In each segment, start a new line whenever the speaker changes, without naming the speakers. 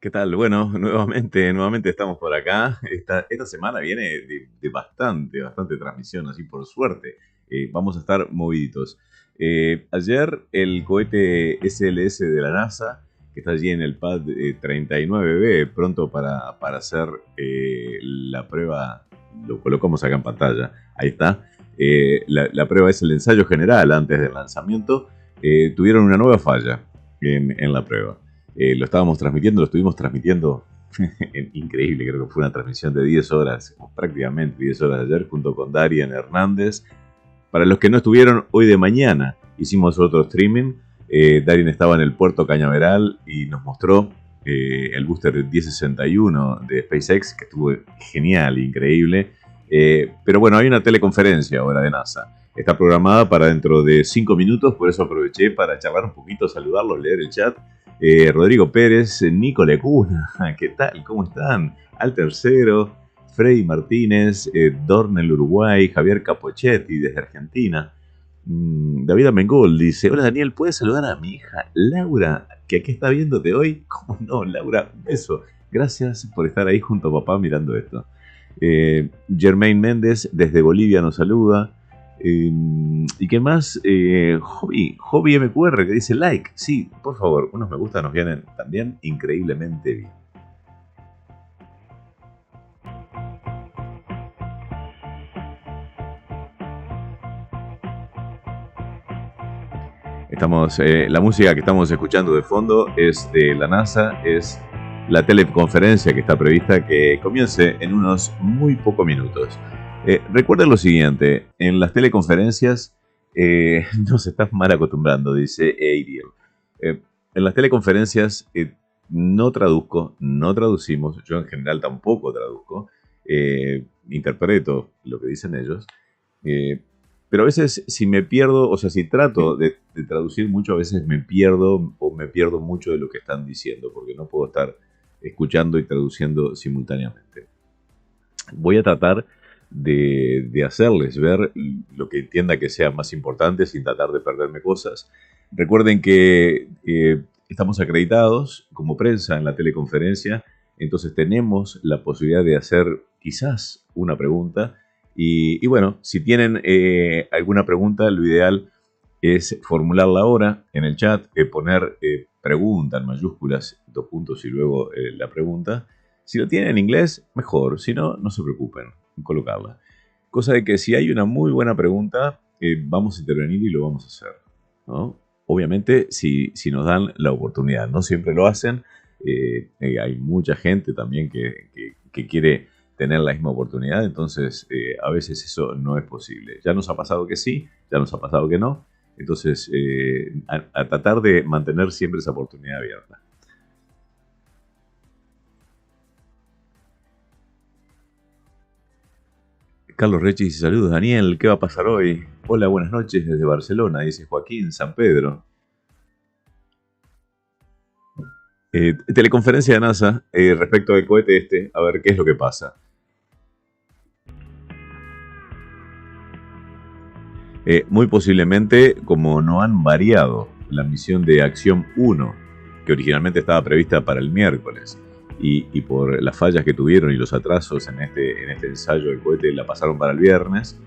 ¿Qué tal? Bueno, nuevamente estamos por acá. Esta semana viene de bastante transmisión, así por suerte. Vamos a estar moviditos. Ayer el cohete SLS de la NASA, que está allí en el pad 39B, pronto para hacer la prueba, lo colocamos acá en pantalla, ahí está. La prueba es el ensayo general antes del lanzamiento. Tuvieron una nueva falla en la prueba. Lo estuvimos transmitiendo, increíble, creo que fue una transmisión de 10 horas, prácticamente 10 horas de ayer, junto con Darien Hernández. Para los que no estuvieron, hoy de mañana hicimos otro streaming. Darien estaba en el puerto Cañaveral y nos mostró el booster 1061 de SpaceX, que estuvo genial, increíble. Pero bueno, hay una teleconferencia ahora de NASA. Está programada para dentro de 5 minutos, por eso aproveché para charlar un poquito, saludarlos, leer el chat. Rodrigo Pérez, Nico Lecuna, ¿qué tal? ¿Cómo están? Al tercero, Freddy Martínez, Dornel Uruguay, Javier Capochetti desde Argentina. David Amengol dice: hola Daniel, ¿puedes saludar a mi hija Laura, que aquí está viéndote hoy? ¿Cómo no, Laura? Un beso. Gracias por estar ahí junto a papá mirando esto. Germain Méndez desde Bolivia nos saluda. ¿Y qué más? Hobby MQR que dice like. Sí, por favor, unos me gusta nos vienen también increíblemente bien. La música que estamos escuchando de fondo es de la NASA, es la teleconferencia que está prevista que comience en unos muy pocos minutos. Recuerden lo siguiente, en las teleconferencias nos estás mal acostumbrando, dice Ariel. En las teleconferencias no traduzco, no traducimos, yo en general tampoco traduzco, interpreto lo que dicen ellos. Pero a veces si me pierdo, o sea, si trato de traducir mucho, a veces me pierdo o me pierdo mucho de lo que están diciendo, porque no puedo estar escuchando y traduciendo simultáneamente. Voy a tratar de hacerles ver lo que entienda que sea más importante sin tratar de perderme cosas. Recuerden que estamos acreditados como prensa en la teleconferencia, entonces tenemos la posibilidad de hacer quizás una pregunta. Y bueno, si tienen alguna pregunta, lo ideal es formularla ahora en el chat, poner pregunta en mayúsculas, 2 puntos y luego la pregunta. Si lo tienen en inglés, mejor. Si no, no se preocupen en colocarla. Cosa de que si hay una muy buena pregunta, vamos a intervenir y lo vamos a hacer, ¿no? Obviamente, si nos dan la oportunidad. No siempre lo hacen. Hay mucha gente también que quiere tener la misma oportunidad, entonces a veces eso no es posible. Ya nos ha pasado que sí, ya nos ha pasado que no, entonces a tratar de mantener siempre esa oportunidad abierta. Carlos Rechi dice: saludos Daniel, ¿qué va a pasar hoy? Hola, buenas noches desde Barcelona, dice Joaquín San Pedro. Teleconferencia de NASA respecto al cohete este, a ver qué es lo que pasa. Muy posiblemente, como no han variado la misión de acción 1, que originalmente estaba prevista para el miércoles, y por las fallas que tuvieron y los atrasos en este ensayo del cohete la pasaron para el viernes,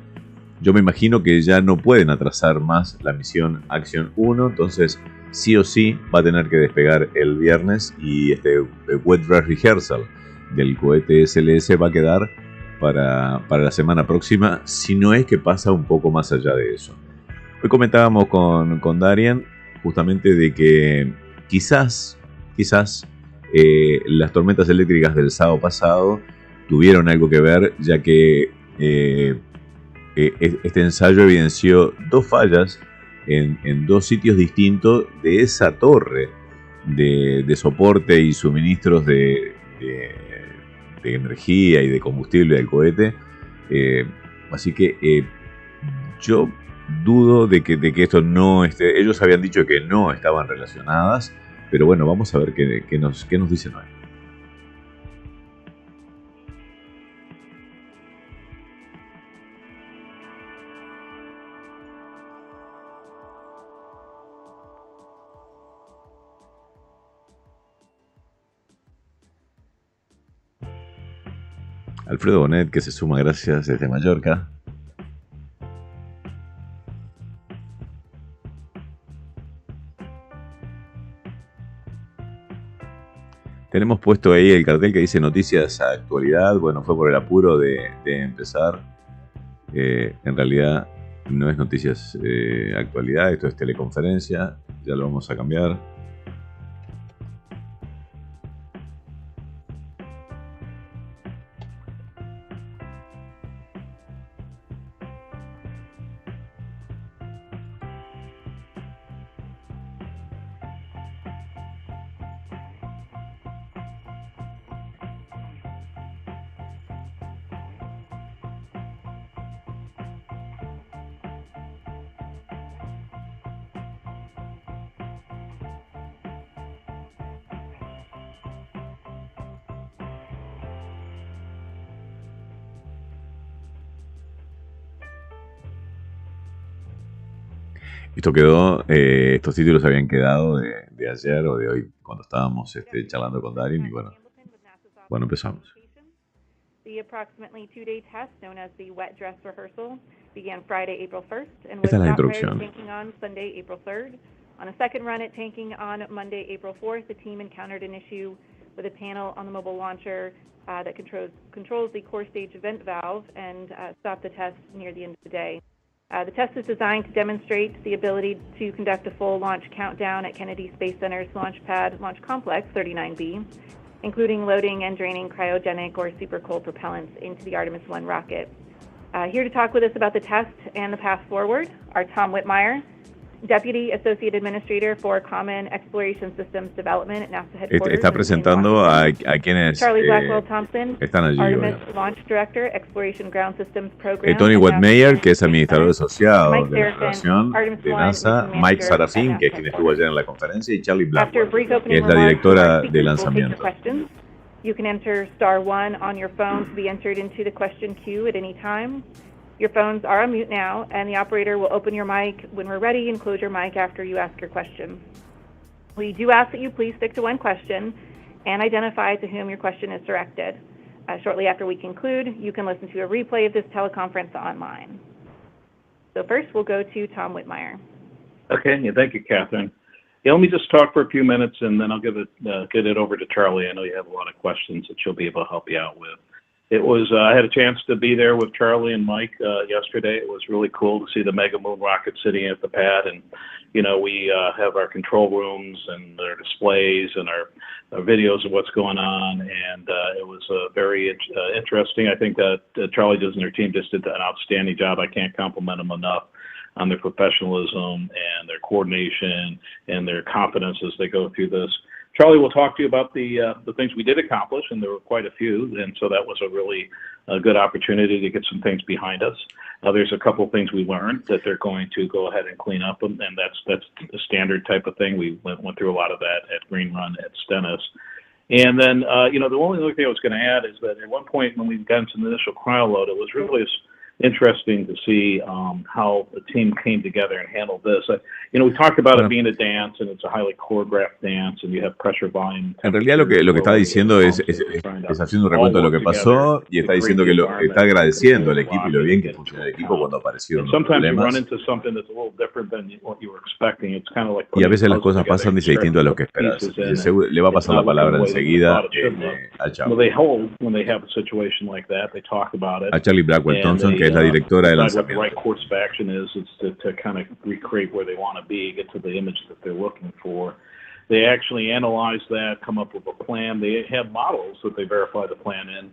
yo me imagino que ya no pueden atrasar más la misión acción 1, entonces sí o sí va a tener que despegar el viernes y este wet Dress Rehersal del cohete SLS va a quedar para la semana próxima, si no es que pasa un poco más allá de eso. Hoy comentábamos con Darien justamente de que quizás las tormentas eléctricas del sábado pasado tuvieron algo que ver, ya que este ensayo evidenció 2 fallas en 2 sitios distintos de esa torre de soporte y suministros de energía y de combustible del cohete. Así que yo dudo de que esto no esté. Ellos habían dicho que no estaban relacionadas, pero bueno, vamos a ver qué nos dicen hoy. Alfredo Bonet, que se suma, gracias, desde Mallorca. Tenemos puesto ahí el cartel que dice noticias a actualidad. Bueno, fue por el apuro de empezar. En realidad no es noticias actualidad, esto es teleconferencia. Ya lo vamos a cambiar. Esto quedó, estos títulos habían quedado de ayer o de hoy cuando estábamos charlando con Darin y bueno, empezamos.
The approximately 2-day test, known as the wet dress rehearsal, began Friday, April 1st, and was
Esta es la
stopped prior
introducción.
to tanking on Sunday, April 3rd. On a second run at tanking on Monday, April 4th, the team encountered an issue with a panel on the mobile launcher that controls the core stage vent valve and stopped the test near the end of the day. The test is designed to demonstrate the ability to conduct a full launch countdown at Kennedy Space Center's Launch Pad Launch Complex 39B, including loading and draining cryogenic or super cold propellants into the Artemis 1 rocket. Here to talk with us about the test and the path forward are Tom Whitmire, Deputy Associate Administrator for Common Exploration Systems Development at NASA Headquarters.
Está presentando a quienes
Charlie Blackwell-Thompson,
están allí.
Artemis Launch Director, Exploration Ground Systems Program.
Tony Whitmire, que es administrador asociado
Mike
de la relación de NASA. Mike Sarafin, que es quien estuvo ayer en la conferencia. Y Charlie Blackwell, que es la directora de lanzamiento.
You can enter *1 on your phone to be entered into the question queue at any time. Your phones are on mute now, and the operator will open your mic when we're ready and close your mic after you ask your question. We do ask that you please stick to one question and identify to whom your question is directed. Shortly after we conclude, you can listen to a replay of this teleconference online. So first, we'll go to Tom Whitmire.
Okay, yeah, thank you, Catherine. Yeah, let me just talk for a few minutes, and then I'll get it over to Charlie. I know you have a lot of questions that she'll be able to help you out with. It was, I had a chance to be there with Charlie and Mike yesterday. It was really cool to see the Mega Moon rocket sitting at the pad. And, you know, we have our control rooms and our displays and our videos of what's going on. And it was very interesting. I think that Charlie and their team just did an outstanding job. I can't compliment them enough on their professionalism and their coordination and their confidence as they go through this. Charlie will talk to you about the things we did accomplish, and there were quite a few, and so that was a really good opportunity to get some things behind us. There's a couple of things we learned that they're going to go ahead and clean up, and that's a standard type of thing. We went through a lot of that at Green Run at Stennis. And then, you know, the only other thing I was going to add is that at one point when we got into the initial cryo load, it was really interesting to see how the team came together and handled this. You know, we talked about it being a dance, and it's a highly choreographed dance, and you have pressure volume.
En realidad lo que está diciendo es haciendo un recuento de lo que pasó y está diciendo que está agradeciendo al equipo y lo bien que funciona el equipo cuando aparecieron los problemas. Y a veces las cosas pasan distinto a lo que esperas. Le va a pasar la palabra enseguida a Charlie. A Charlie Blackwell-Thompson, que es la directora de lanzamiento.
They actually analyze that, come up with a plan. They have models that they verify the plan in,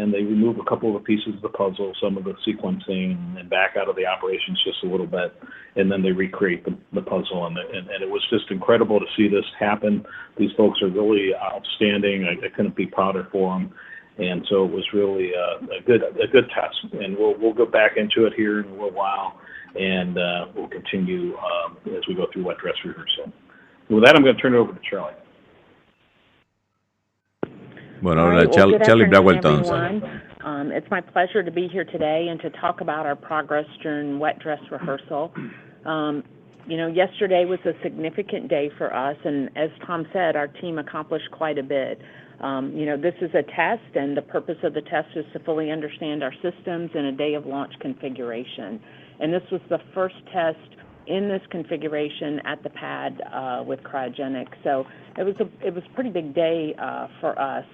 and they remove a couple of the pieces of the puzzle, some of the sequencing, and back out of the operations just a little bit, and then they recreate the puzzle. And it was just incredible to see this happen. These folks are really outstanding. I couldn't be prouder for them. And so it was really a good test, and we'll go back into it here in a little while, and we'll continue as we go through wet dress rehearsal. With that, I'm going to turn it over to Charlie.
Bueno, ahora Charlie Blackwell-Thompson.
It's my pleasure to be here today and to talk about our progress during wet dress rehearsal. You know, yesterday was a significant day for us, and as Tom said, our team accomplished quite a bit. This is a test, and the purpose of the test is to fully understand our systems in a day of launch configuration. And this was the first test in this configuration at the pad with cryogenics. So it was a pretty big day for us.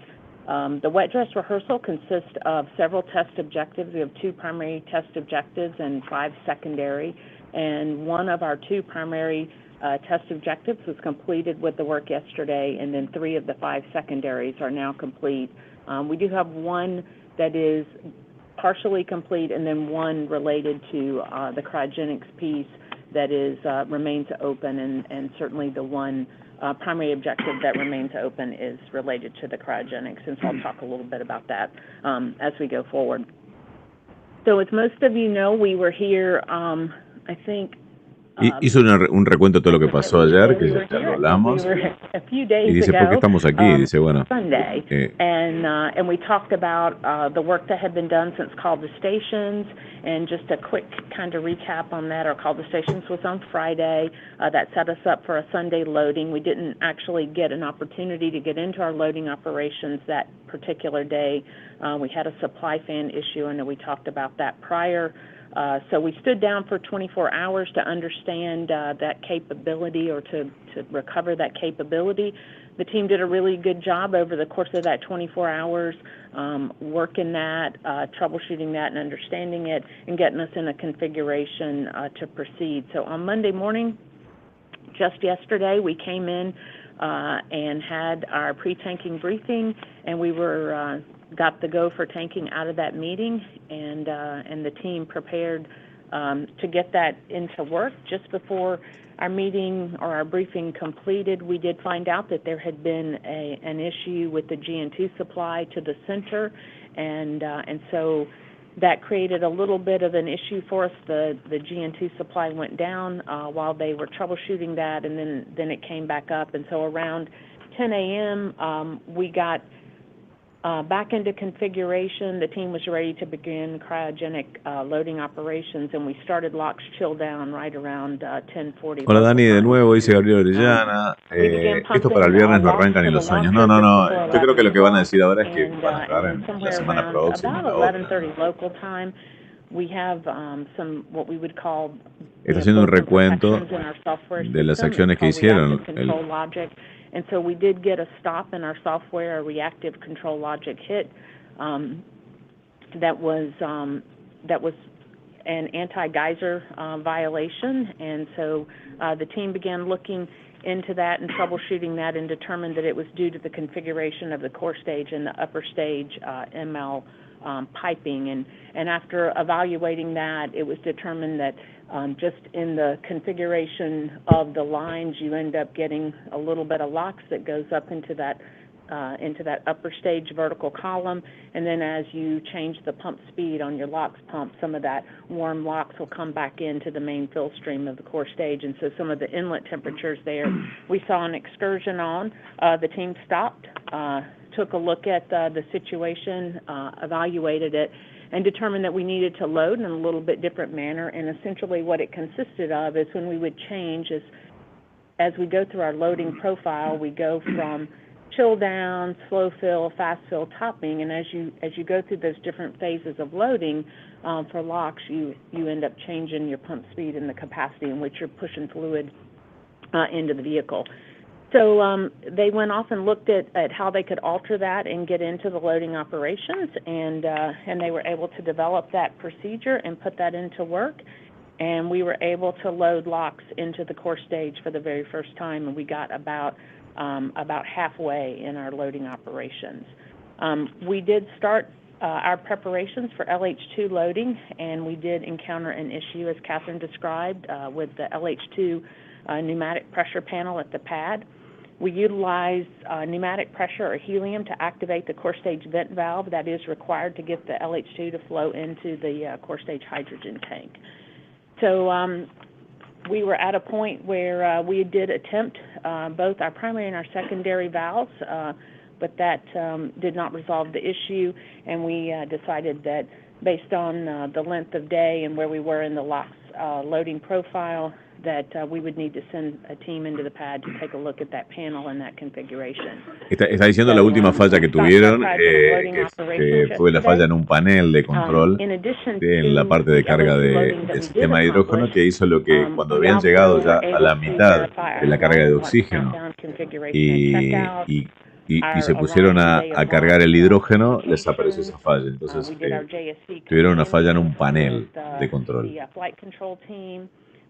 The wet dress rehearsal consists of several test objectives. We have 2 primary test objectives and 5 secondary. And one of our 2 primary test objectives was completed with the work yesterday, and then 3 of the 5 secondaries are now complete. We do have one that is partially complete, and then one related to the cryogenics piece that remains open, and certainly the one primary objective that remains open is related to the cryogenics, and so I'll talk a little bit about that as we go forward. So as most of you know, we were here, I think,
Hizo un recuento de todo lo que pasó ayer, que ya lo hablamos. Y dice, ¿por qué estamos aquí? Dice, bueno.
Sunday, and we talked about the work that had been done since Call to Stations, and just a quick kind of recap on that. Our Call to Stations was on Friday. That set us up for a Sunday loading. We didn't actually get an opportunity to get into our loading operations that particular day. We had a supply fan issue, and we talked about that prior. So we stood down for 24 hours to understand that capability, or to recover that capability. The team did a really good job over the course of that 24 hours, working that, troubleshooting that and understanding it, and getting us in a configuration to proceed. So on Monday morning, just yesterday, we came in and had our pre-tanking briefing, and we were got the go for tanking out of that meeting, and the team prepared to get that into work. Just before our meeting or our briefing completed, we did find out that there had been an issue with the GN2 supply to the center, and so that created a little bit of an issue for us. The GN2 supply went down while they were troubleshooting that, and then it came back up. And so around 10 a.m. We got back into configuration. The team was ready to begin cryogenic loading operations, and we started LOX chill down right around 10:40.
Hola Dani, de nuevo, dice Gabriel Orellana. Esto para el viernes no arranca ni los sueños. No. Yo creo que lo que van a decir ahora es que van a entrar en la semana próxima.
About 11:30 local time, we have some what we would call.
Está haciendo un recuento de las acciones que hicieron.
And so we did get a stop in our software, a reactive control logic hit that was an anti-geyser violation. And so the team began looking into that and troubleshooting that, and determined that it was due to the configuration of the core stage and the upper stage ML piping. And after evaluating that, it was determined that just in the configuration of the lines, you end up getting a little bit of LOX that goes up into that upper stage vertical column, and then as you change the pump speed on your LOX pump, some of that warm LOX will come back into the main fill stream of the core stage, and so some of the inlet temperatures there, we saw an excursion on. The team stopped, took a look at the situation, evaluated it, and determined that we needed to load in a little bit different manner. And essentially what it consisted of is when we would change, as we go through our loading profile, we go from chill down, slow fill, fast fill, topping, and as you go through those different phases of loading for LOX, you end up changing your pump speed and the capacity in which you're pushing fluid into the vehicle. So they went off and looked at how they could alter that and get into the loading operations, and they were able to develop that procedure and put that into work, and we were able to load LOX into the core stage for the very first time, and we got about halfway in our loading operations. We did start our preparations for LH2 loading, and we did encounter an issue, as Catherine described, with the LH2 pneumatic pressure panel at the pad. We utilized pneumatic pressure or helium to activate the core stage vent valve that is required to get the LH2 to flow into the core stage hydrogen tank. So we were at a point where we did attempt both our primary and our secondary valves, but that did not resolve the issue, and we decided that based on the length of day and where we were in the LOX loading profile, that we would need to send a team into the pad to take a look at that panel and that configuration.
Está diciendo la última falla que tuvieron fue la falla en un panel de control en la parte de carga del sistema de hidrógeno, que hizo lo que cuando habían llegado ya a la mitad de la carga de oxígeno y se pusieron a cargar el hidrógeno, les apareció esa falla. Entonces tuvieron una falla en un panel de control.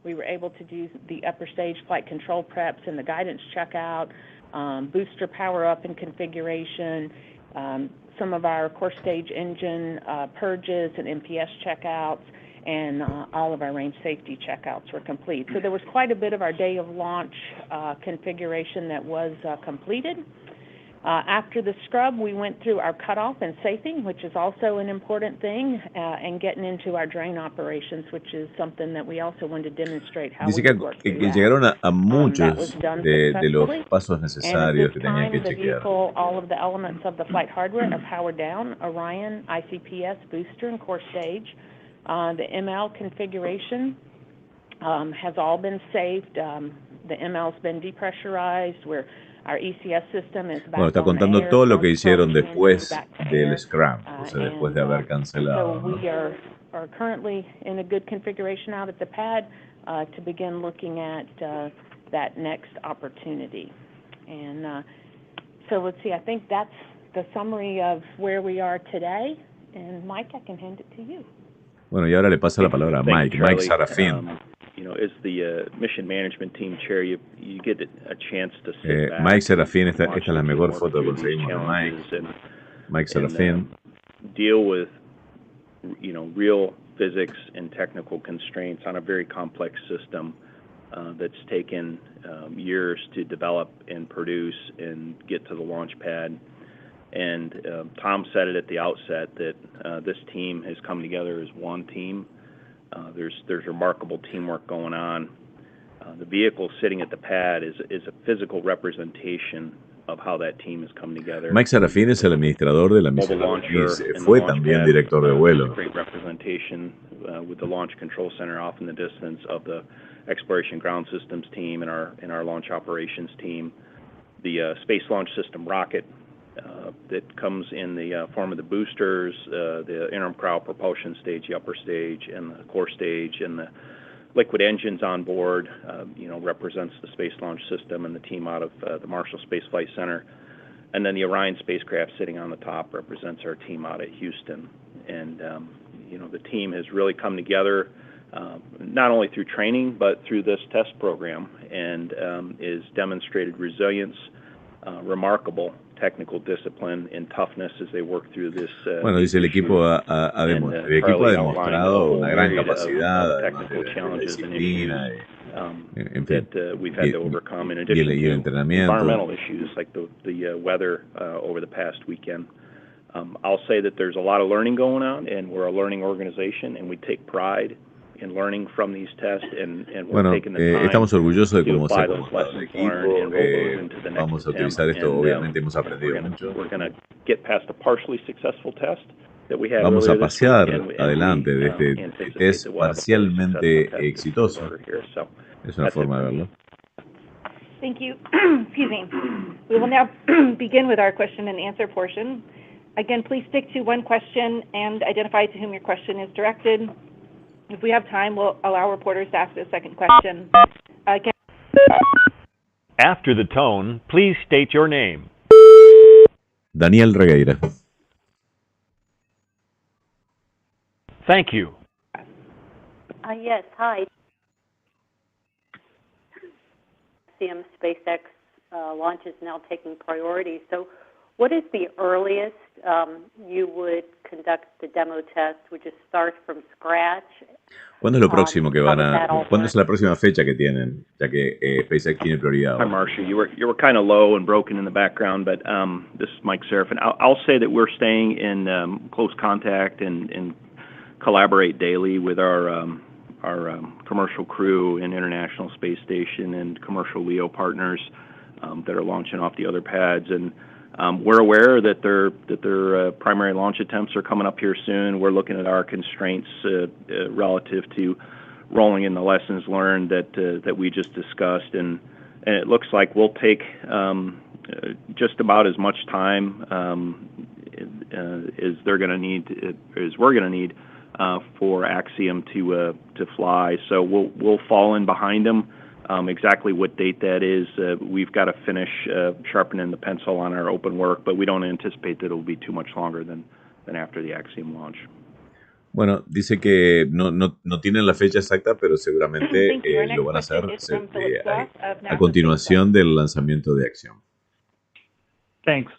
We were able to do the upper stage flight control preps and the guidance checkout, booster power up and configuration, some of our core stage engine purges and MPS checkouts, and all of our range safety checkouts were complete. So there was quite a bit of our day of launch configuration that was completed. After the scrub, we went through our cutoff and safing, which is also an important thing, and getting into our drain operations, which is something that we also wanted to demonstrate how we work through that.
Llegaron a muchos de los pasos necesarios que tenían que chequear.
All of the elements of the flight hardware are powered down, Orion, ICPS, booster, and core stage. The ML configuration has all been saved. The ML's been depressurized. Bueno,
está contando todo lo que hicieron después del scrum, o sea, después de haber cancelado.
So we are currently in a good configuration out at the pad to begin looking at that next opportunity. And so let's see, I think that's the summary of where we are today. And Mike, I can hand it to you.
Bueno, y ahora le paso la palabra a Mike, Mike Sarafin.
You know, as the mission management team chair, you get a chance to sit back.
Mike Sarafin, esta es la mejor foto que conseguimos de Mike Sarafin.
Deal with, you know, real physics and technical constraints on a very complex system that's taken years to develop and produce and get to the launch pad. And Tom said it at the outset that this team has come together as one team. There's remarkable teamwork going on. The vehicle sitting at the pad is a physical representation of how that team has come together.
Mike Sarafin es el administrador de la misión Artemis. Fue también director de vuelo.
Great representation with the launch control center off in the distance of the exploration ground systems team and our launch operations team. The Space Launch System rocket that comes in the form of the boosters, the interim cryo propulsion stage, the upper stage, and the core stage, and the liquid engines on board, you know, represents the Space Launch System and the team out of the Marshall Space Flight Center. And then the Orion spacecraft sitting on the top represents our team out at Houston. And, you know, the team has really come together not only through training, but through this test program, and is demonstrated resilience, remarkable technical discipline and toughness as they work through this.
Bueno, dice el equipo ha demostrado una gran capacidad, además de disciplina, en fin,
we've had to overcome in
y
addition
el
to
entrenamiento.
environmental issues like the weather over the past weekend. I'll say that there's a lot of learning going on, and we're a learning organization, and we take pride in learning from these tests, and we're taking the time
estamos orgullosos de cómo se ha
those
comportado el
lessons
equipo.
learned and roll those into the next
Vamos a utilizar
attempt.
esto,
And,
obviamente hemos aprendido mucho.
We're going to get past a partially successful test that we had
Vamos a
earlier this
pasear
week, and
adelante de
anticipate
este test
that we'll have a
parcialmente
successful test
exitoso.
over here. So
Es una
that's
forma de
it.
verlo.
Thank you. Excuse me. We will now begin with our question and answer portion. Again, please stick to one question and identify to whom your question is directed. If we have time, we'll allow reporters to ask a second question. Again.
After the tone, please state your name.
Daniel Regueira.
Thank you.
Yes, hi. SpaceX launch is now taking priority. So what is the earliest you would conduct the demo test? Would you start from scratch?
¿Cuándo es lo próximo que van a? ¿Cuándo es la próxima fecha que tienen? Ya que SpaceX tiene prioridad.
Hi, Marcia. You were kind of low and broken in the background, but this is Mike Serafin. I'll say that we're staying in close contact and collaborate daily with our commercial crew and International Space Station and commercial LEO partners that are launching off the other pads, and we're aware that their primary launch attempts are coming up here soon. We're looking at our constraints relative to rolling in the lessons learned that we just discussed, and it looks like we'll take just about as much time as they're going to need, as we're going to need for Axiom to fly. So we'll fall in behind them. Exactly what date that is, we've got to finish sharpening the pencil on our open work, but we don't anticipate that it will be too much longer than after the Axiom launch.
Bueno, dice que no tienen la fecha exacta, pero seguramente lo van a hacer a continuación del lanzamiento de Axiom.
Thanks.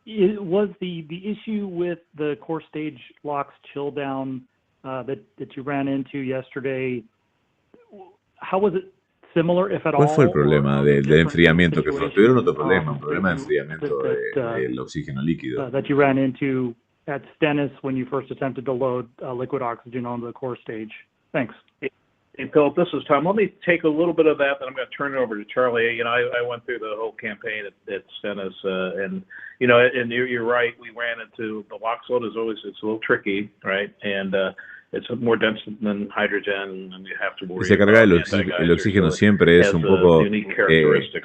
Was the issue with the core stage LOX chill down that you ran into yesterday, how was it similar, if at all?
¿Cuál fue el problema del enfriamiento que fue? ¿Tuvieron otro problema? ¿Un problema de enfriamiento del oxígeno líquido?
That you ran into at Stennis when you first attempted to load liquid oxygen onto the core stage? Thanks.
Hey, Philip, this is Tom. Let me take a little bit of that, then I'm going to turn it over to Charlie. I went through the whole campaign at Stennis, and you're right. We ran into the LOX load it's a little tricky, right? And it's more dense than hydrogen, and you have to worry.
Se carga el oxígeno siempre es un poco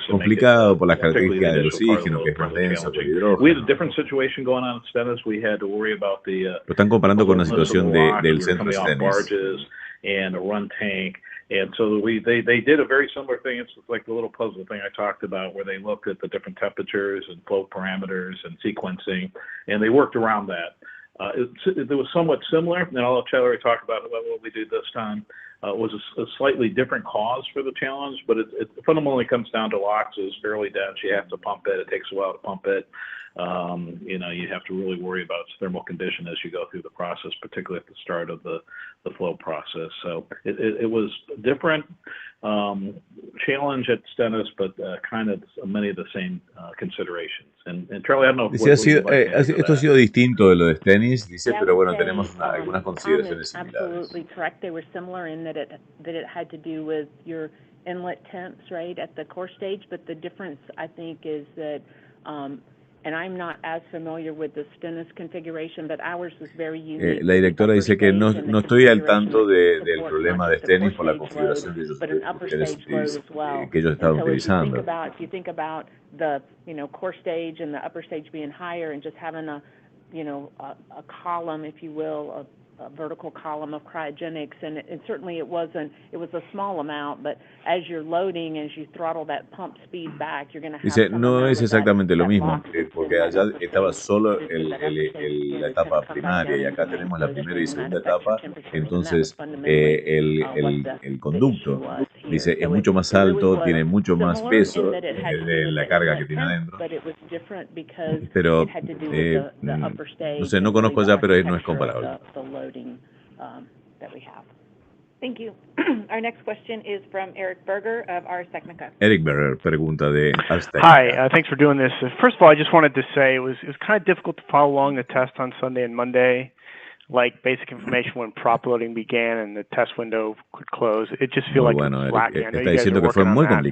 complicado por las características del oxígeno, que es más denso que el hidrógeno.
We had a different situation going on at Stennis. We had to worry about
Lo están comparando con la situación del centro de Stennis.
And a run tank, and so they did a very similar thing. It's like the little puzzle thing I talked about, where they looked at the different temperatures and flow parameters and sequencing, and they worked around that. It was somewhat similar, and I'll let Charlie talk about what we did this time. It was a slightly different cause for the challenge, but it fundamentally comes down to LOX is fairly dense. You have to pump it. It takes a while to pump it. You have to really worry about its thermal condition as you go through the process, particularly at the start of the flow process. So it was a different challenge at Stennis, but kind of many of the same considerations. And Charlie, I don't know if
esto ha sido distinto de lo de Stennis, dice, pero bueno, tenemos algunas consideraciones similares.
Absolutely correct. They were similar in that it had to do with your inlet temps, right, at the core stage, but the difference, I think, is that and I'm not as familiar with the Stennis configuration, but ours was very unique.
La directora dice que no estoy al tanto del problema de Stennis por la configuración que ellos estaban utilizando.
If you think about the core stage and the upper stage being higher and just having a column, if you will, a vertical column of cryogenics, and certainly it was a small amount, but as you're loading, as you throttle that pump speed back, you're going to have
Dice, no es exactamente lo mismo, porque allá estaba solo la etapa primaria y acá tenemos la primera y segunda etapa, entonces el conducto, dice, es mucho más alto, tiene mucho más peso en la carga que tiene adentro, pero no sé, no conozco allá, pero no es comparable.
That we have. Thank you. Our next question is from Eric Berger of Ars Technica.
Eric Berger pregunta de Ars Technica.
Hi, thanks for doing this. First of all, I just wanted to say it was kind of difficult to follow along the test on Sunday and Monday, like basic information when prop loading began and the test window could close. It just feels like it's lacking. I know you guys are working on that,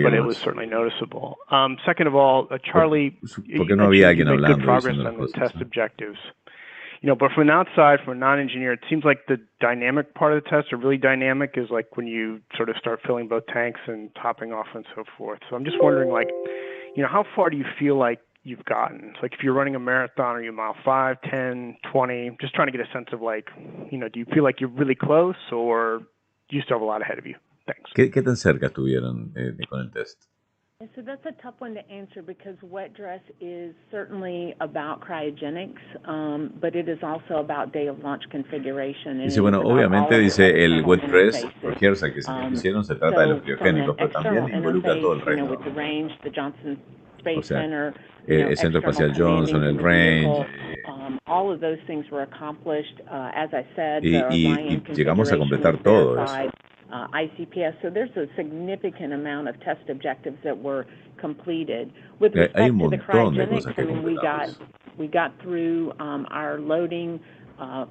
but it was certainly noticeable. Second of all, Charlie, you made good progress on the test objectives. But from an outside, from a non-engineer, it seems like the dynamic part of the test, or really dynamic, is like when you sort of start filling both tanks and topping off and so forth. So I'm just wondering, how far do you feel like you've gotten? It's like if you're running a marathon, are you mile 5, 10, 20? Just trying to get a sense of do you feel like you're really close, or do you still have a lot ahead of you? Thanks.
¿Qué tan cerca estuvieron con el test?
So that's a tough one to answer because wet dress is certainly about cryogenics, but it is also about day of launch configuration.
Dice, bueno, obviamente dice el wet dress rehearsal que se hicieron se trata de los criogénicos, pero también involucra todo el resto. O sea, el Centro Espacial Johnson, el range.
All of those things were accomplished, as I said.
Y llegamos a completar todo eso.
ICPS, so there's a significant amount of test objectives that were completed. With respect to the cryogenics, we got through our loading, our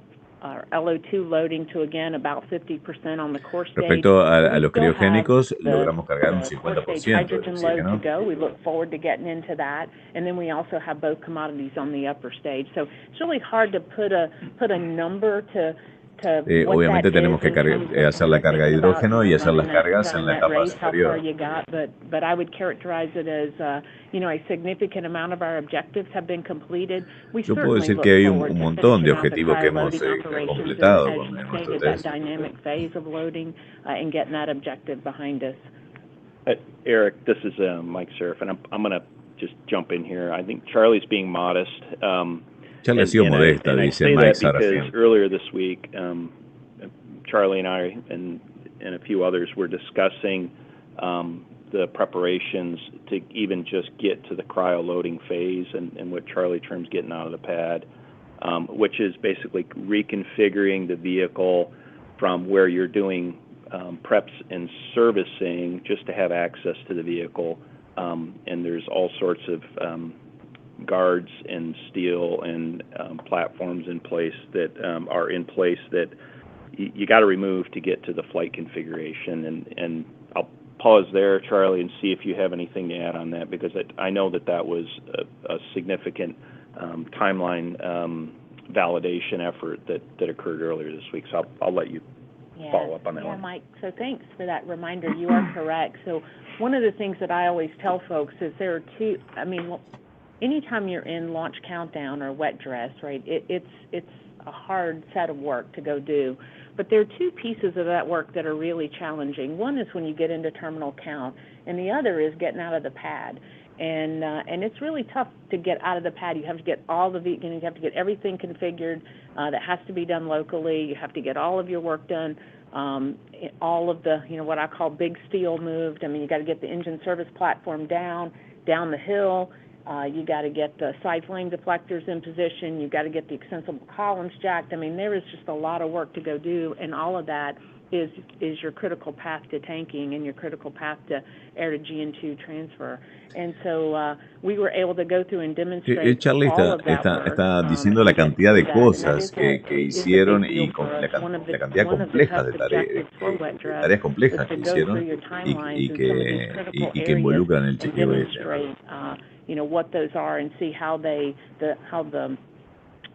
LO2 loading to again about 50% on the core stage.
Respecto a los criogénicos, logramos cargar un 50%
hydrogen load to go. We look forward to getting into that, and then we also have both commodities on the upper stage. So it's really hard to put a number to
obviamente tenemos que hacer la carga de hidrógeno y hacer las cargas en la etapa superior.
But I would characterize it as, a significant amount of our objectives have been completed.
Yo puedo decir que hay un montón de objetivos que hemos completado con nuestro test.
Dynamic phase of loading and getting that objective behind us.
Eric, this is Mike Surf, and I'm going to just jump in here. I think Charlie's being modest.
Charlie ha sido modesta, dice Mike Sarafin.
Earlier this week, Charlie and I and a few others were discussing the preparations to even just get to the cryo loading phase and what Charlie terms getting out of the pad, which is basically reconfiguring the vehicle from where you're doing preps and servicing just to have access to the vehicle. And there's all sorts of guards and steel and platforms in place that are in place that you got to remove to get to the flight configuration. And I'll pause there, Charlie, and see if you have anything to add on that, because I know that was a significant timeline validation effort that occurred earlier this week. So I'll let you follow up on that one.
Mike, so thanks for that reminder. You are correct. So one of the things that I always tell folks is there are two, anytime you're in launch countdown or wet dress, right, it's a hard set of work to go do. But there are two pieces of that work that are really challenging. One is when you get into terminal count, and the other is getting out of the pad. And it's really tough to get out of the pad. You have to get you have to get everything configured. That has to be done locally. You have to get all of your work done. All of the, what I call big steel moved. You got to get the engine service platform down the hill. You got to get the side flame deflectors in position. You got to get the extensible columns jacked. There is just a lot of work to go do, and all of that is your critical path to tanking and your critical path to air to GN2 transfer. And so we were able to go through and demonstrate
Charlie
all of that work,
está diciendo la cantidad de cosas que hicieron y la cantidad compleja de tareas complejas que hicieron y que involucran el chequeo este.
What those are and see how the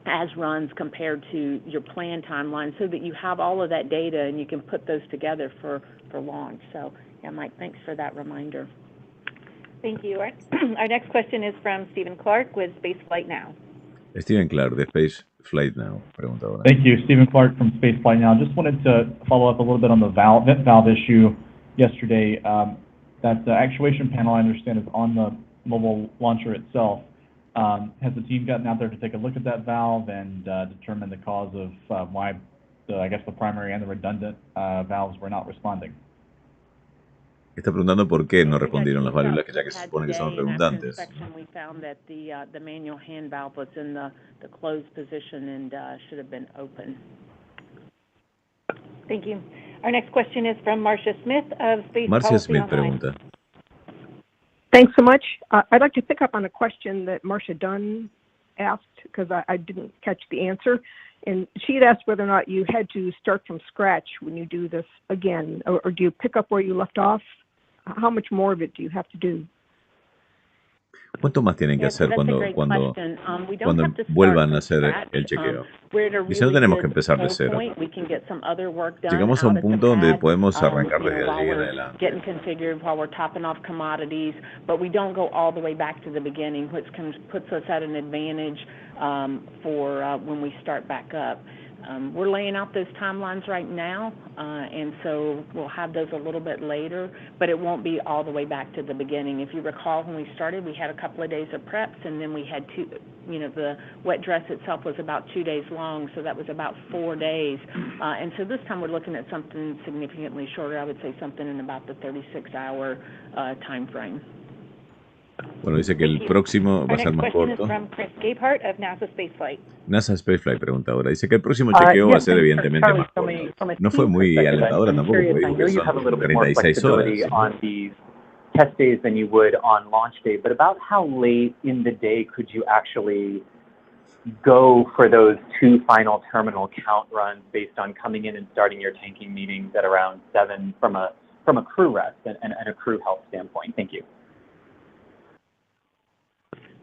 as runs compared to your plan timeline, so that you have all of that data and you can put those together for launch. So, Mike, thanks for that reminder.
Thank you. Our next question is from Stephen Clark with Spaceflight Now.
Stephen Clark de Spaceflight Now, pregunta ahora.
Thank you, Stephen Clark from Spaceflight Now. Just wanted to follow up a little bit on the vent valve issue yesterday. That the actuation panel, I understand, is on the mobile launcher itself. Has the team gotten out there to take a look at that valve and determine the cause of why the primary and the redundant valves were not responding?
Está preguntando por qué no respondieron las válvulas, ya que se supone que son redundantes.
We found that the manual hand valve was in the closed position and should have been open.
Thank you. Our next question is from Marcia Smith of Space
Marcia
Policy
Smith
Online.
pregunta.
Thanks so much. I'd like to pick up on a question that Marcia Dunn asked, because I didn't catch the answer. And she had asked whether or not you had to start from scratch when you do this again, or do you pick up where you left off? How much more of it do you have to do?
¿Cuánto más tienen que hacer cuando vuelvan a hacer el chequeo? Dice, no tenemos que empezar de cero. Llegamos a un punto donde podemos arrancar desde allí en adelante.
Getting configured while we're topping off commodities, but we don't go all the way back to the beginning, which puts us at an advantage for when we start back up. We're laying out those timelines right now, and so we'll have those a little bit later, but it won't be all the way back to the beginning. If you recall, when we started, we had a couple of days of preps, and then we had the wet dress itself was about 2 days long, so that was about 4 days. And so this time we're looking at something significantly shorter. I would say something in about the 36-hour time frame.
Bueno, dice que el próximo va a ser más corto. NASA Spaceflight pregunta ahora. Dice que el próximo chequeo va a ser evidentemente más corto. No fue muy alentadora tampoco, porque dijo que son 36 horas.
On these test days than you would on launch day, but about how late in the day could you actually go for those 2 final terminal count runs based on coming in and starting your tanking meetings at around 7 from a crew rest and a crew health standpoint? Thank you.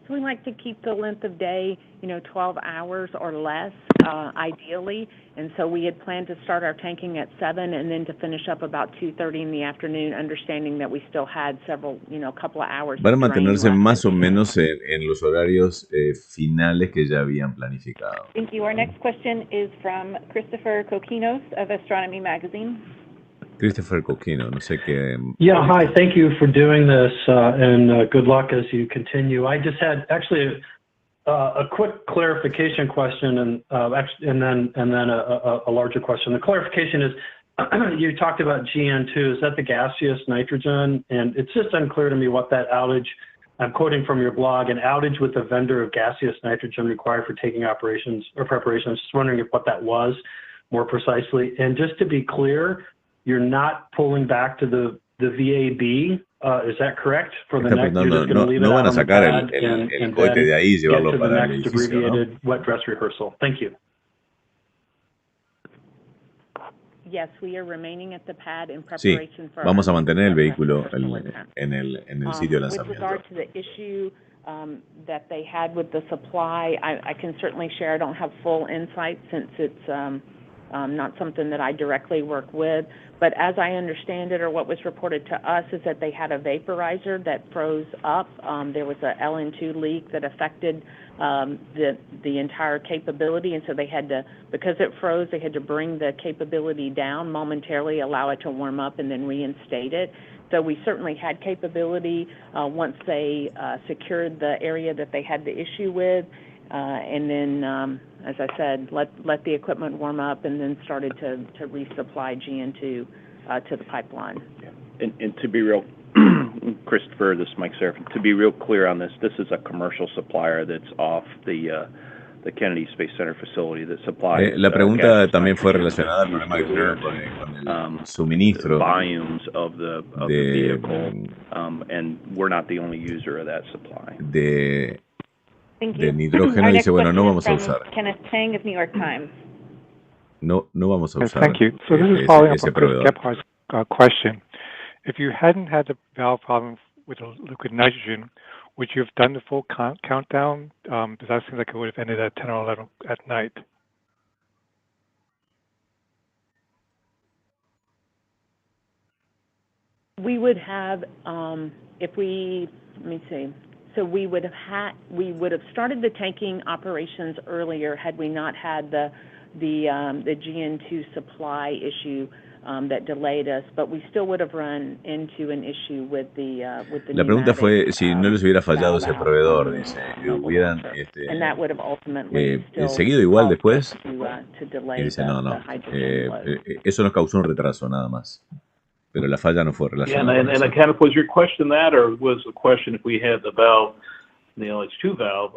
So we like to keep the length of day, 12 hours or less, ideally. And so we had planned to start our tanking at 7 and then to finish up about 2:30 in the afternoon, understanding that we still had several, couple of hours.
Van a mantenerse más o menos en los horarios finales que ya habían planificado.
Thank you. Our next question is from Christopher Kokinos of Astronomy Magazine.
Christopher Coquino, no sé qué.
Yeah, hi. Thank you for doing this, and good luck as you continue. I just had actually a quick clarification question, and then a larger question. The clarification is, you talked about GN2. Is that the gaseous nitrogen? And it's just unclear to me what that outage. I'm quoting from your blog, an outage with the vendor of gaseous nitrogen required for taking operations or preparations. Just wondering what that was more precisely. And just to be clear, you're not pulling back to the VAB, is that correct? For the next, you're just going to leave it out on the pad and
cohete de ahí,
get
llevarlo
to the
para el
next
edificio,
abbreviated
¿no?
wet dress rehearsal. Thank you.
Yes, we are remaining at the pad in
Sí,
preparation for
vamos a
our
mantener el
wet dress
vehículo
rehearsal attempt.
en el sitio de
With
lanzamiento.
regard to the issue that they had with the supply, I can certainly share. I don't have full insight since it's not something that I directly work with. But as I understand it, or what was reported to us, is that they had a vaporizer that froze up. There was a LN2 leak that affected the entire capability, and so they had to, because it froze, they had to bring the capability down momentarily, allow it to warm up, and then reinstate it. So we certainly had capability once they secured the area that they had the issue with, and then, as I said, let the equipment warm up, and then started to resupply GN2 to the pipeline.
And to be real, Christopher, this is Mike Serafin. To be real clear on this is a commercial supplier that's off the Kennedy Space Center facility that supplies.
La pregunta también fue relacionada al problema que tuvieron con el suministro
volumes of the vehicle, and we're not the only user of that supply.
de
Thank you.
nitrógeno.
Our
Dice,
next
bueno, no
question
vamos
is
a
from
usar.
Kenneth Tang of New York Times.
No vamos a usar.
Thank you. So this is following up
ese
on Chris
proveedor.
Gephardt's question. If you hadn't had the valve problem with the liquid nitrogen, would you have done the full countdown? Because that seems like it would have ended at 10 or 11 at night.
We would have, if we, let me see. So we would have started the tanking operations earlier had we not had the GN2 supply issue that delayed us, but we still would have run into an issue with the
La pregunta fue si no les hubiera fallado ese
valve
proveedor, dice, y hubieran
and that would have ultimately still
seguido igual después.
to delay
Y dice, no,
the hydrogen flow.
eso nos causó un retraso nada más. Pero la falla no fue relacionada con eso.
And Kenneth, was your question that, or was the question if we had the valve, the LH2 valve,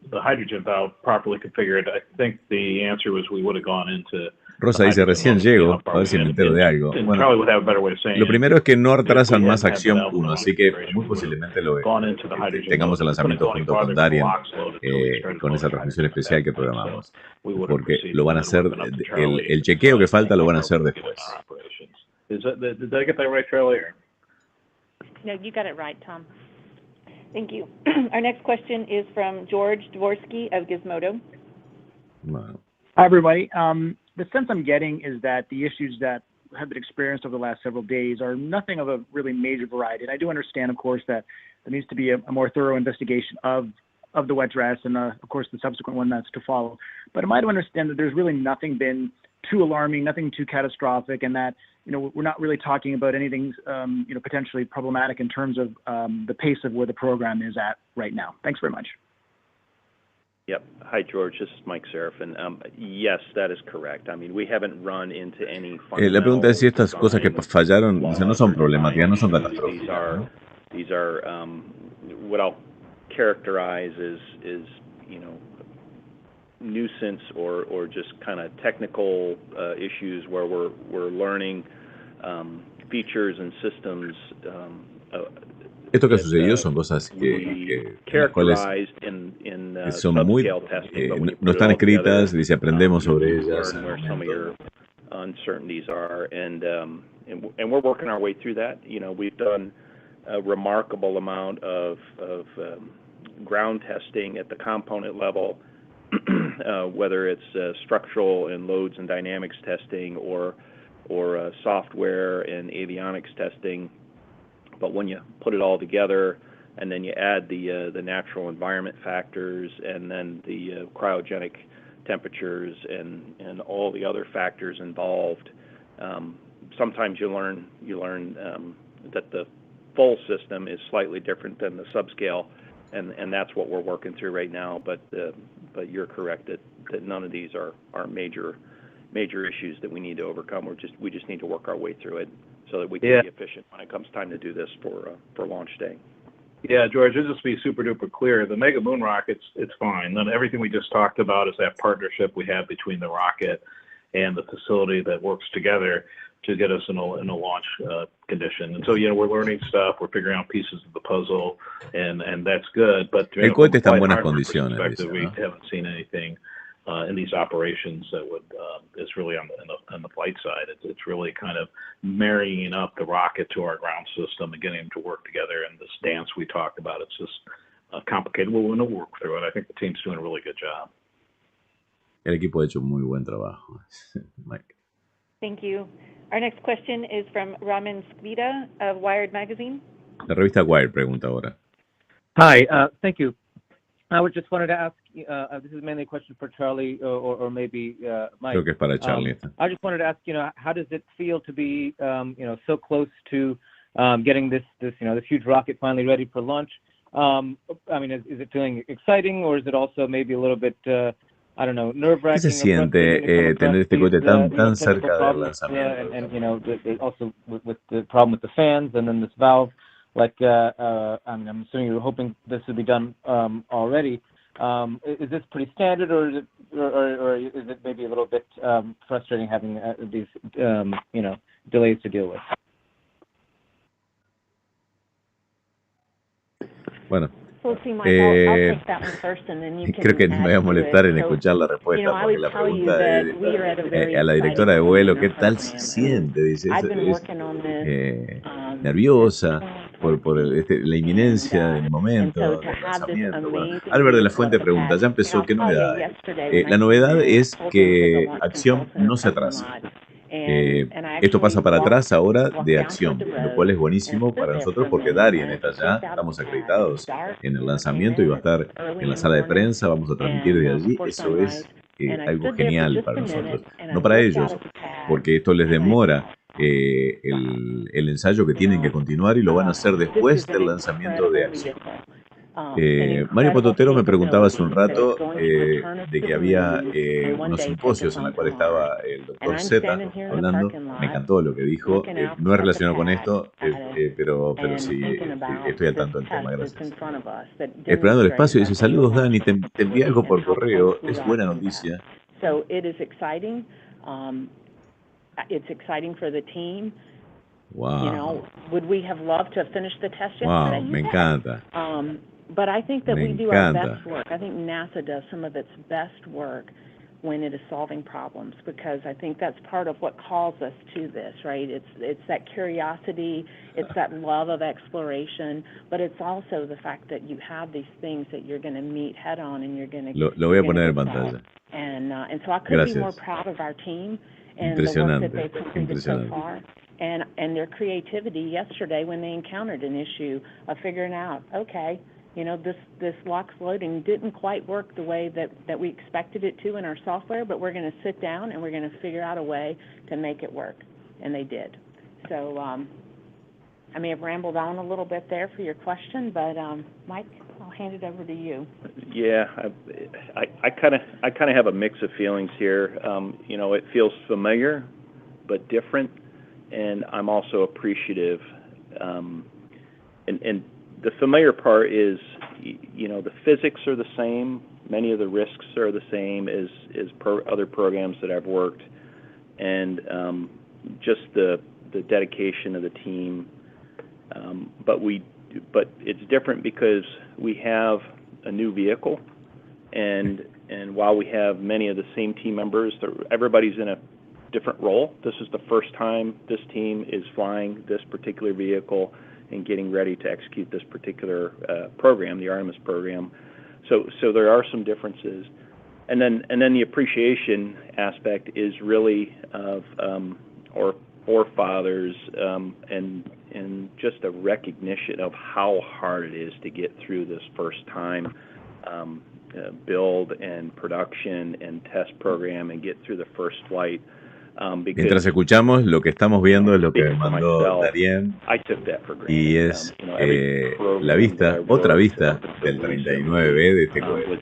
the hydrogen valve properly configured? I think the answer was we would have gone into.
Rosa dice, recién llego, a ver si me entero de algo. Bueno,
probably would have a better way of saying
lo primero es que no retrasan más
had
acción
the valve
1, así que muy posiblemente tengamos el lanzamiento junto con Darien con esa transmisión especial que programamos. Porque lo van a hacer, el chequeo que falta lo van a hacer después.
Did I get that right, Charlie?
No, you got it right, Tom.
Thank you. Our next question is from George Dvorsky of Gizmodo.
Bueno.
Hi, everybody. The sense I'm getting is that the issues that have been experienced over the last several days are nothing of a really major variety. And I do understand, of course, that there needs to be a more thorough investigation of the wet dress and, of course, the subsequent one that's to follow. But am I to understand that there's really nothing been too alarming, nothing too catastrophic, and that, we're not really talking about anything, potentially problematic in terms of the pace of where the program is at right now? Thanks very much.
Yep. Hi, George. This is Mike Serafin. Yes, that is correct. I mean, we haven't run into any
La pregunta es si estas cosas que fallaron, dice, no son problemáticas, no son catastróficas, ¿no?
These are what I'll characterize as nuisance or just kind of technical issues where we're learning features and systems.
Esto que sucedió son cosas que las cuales son muy no están escritas, dice, aprendemos sobre ellas.
Uncertainties are, and we're working our way through that. We've done a remarkable amount of ground testing at the component level, whether it's structural and loads and dynamics testing or software and avionics testing. But when you put it all together and then you add the natural environment factors and then the cryogenic temperatures and all the other factors involved, sometimes you learn that the full system is slightly different than the subscale, and that's what we're working through right now. But you're correct that none of these are major issues that we need to overcome. We just need to work our way through it so that we can be efficient when it comes time to do this for launch day.
Yeah, George, just to be super duper clear, the Mega Moon rockets, it's fine. Then everything we just talked about is that partnership we have between the rocket and the facility that works together to get us in a launch condition. And so, we're learning stuff, we're figuring out pieces of the puzzle, and that's good. But
el cohete está en buenas condiciones, dice,
we
¿no?
haven't seen anything in these operations that would is really on the flight side. It's really kind of marrying up the rocket to our ground system and getting them to work together. And this dance we talked about, it's just complicated. We're going to work through it. I think the team's doing a really good job.
El equipo ha hecho un muy buen trabajo. Mike.
Thank you. Our next question is from Ramin Skvita of Wired Magazine.
La revista Wired pregunta ahora.
Hi, thank you. I just wanted to ask, this is mainly a question for Charlie or maybe Mike.
Creo que es para Charlie.
I just wanted to ask, how does it feel to be, so close to getting this huge rocket finally ready for launch? I mean, is it feeling exciting, or is it also maybe a little bit, I don't know, nerve-wracking?
¿Qué se siente tener este cohete tan cerca del lanzamiento?
And also with the problem with the fans and then this valve. Like, I mean, I'm assuming you're hoping this would be done already. Is this pretty standard, or is it maybe a little bit frustrating having these delays to deal with?
Bueno,
Well, see, Mike, I'll take that one first, and then you can
creo que me voy a molestar en escuchar la respuesta, porque la pregunta a la directora de vuelo, ¿qué tal se siente? Dice, es nerviosa por la inminencia del momento del lanzamiento. Bueno, Albert de la Fuente pregunta, ya empezó, ¿qué novedad hay? La novedad es que acción no se atrasa. Esto pasa para atrás ahora de acción, lo cual es buenísimo para nosotros porque Darien está allá, estamos acreditados en el lanzamiento y va a estar en la sala de prensa, vamos a transmitir de allí. Eso es algo genial para nosotros, no para ellos, porque esto les demora el ensayo que tienen que continuar y lo van a hacer después del lanzamiento de acción. Mario Pototero me preguntaba hace un rato de que había unos simposios en los cuales estaba el doctor Z hablando. Me encantó lo que dijo. No es relacionado con esto, pero sí estoy al tanto del tema. Gracias. Explorando el espacio dice, saludos Dani, te envié algo por correo, es buena noticia.
So it is exciting. It's exciting for the team.
Wow.
Would we have loved to have finished the test yesterday?
Wow, me encanta.
But I think that we do our best work. I think NASA does some of its best work when it is solving problems, because I think that's part of what calls us to this, right? It's that curiosity, it's that love of exploration, but it's also the fact that you have these things that you're going to meet head on and you're going to.
Lo voy a poner en pantalla.
And so I couldn't be more proud of our team and the work that they've completed so far. And their creativity yesterday when they encountered an issue of figuring out, okay, this LOX loading didn't quite work the way that we expected it to in our software, but we're going to sit down and we're going to figure out a way to make it work. And they did. So I may have rambled on a little bit there for your question, but Mike, I'll hand it over to you.
Yeah, I kind of have a mix of feelings here. It feels familiar, but different. And I'm also appreciative. And the familiar part is, the physics are the same. Many of the risks are the same as other programs that I've worked. And just the dedication of the team. But it's different because we have a new vehicle. And while we have many of the same team members, everybody's in a different role. This is the first time this team is flying this particular vehicle, getting ready to execute this particular program, the Artemis program. So there are some differences. And then the appreciation aspect is really of our forefathers and just a recognition of how hard it is to get through this first time build and production and test program and get through the first flight.
Mientras escuchamos, lo que estamos viendo es lo que me mandó Darien y es la vista, otra vista del 39B de este cohete.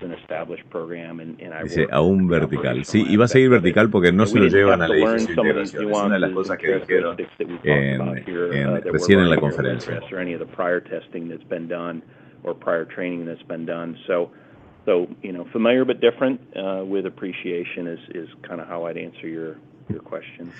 Dice aún vertical. Sí, y va a seguir vertical porque no se lo llevan al edificio de integración. Es una de las cosas que dijeron recién en la conferencia.
So, familiar but different with appreciation is kind of how I'd answer your question.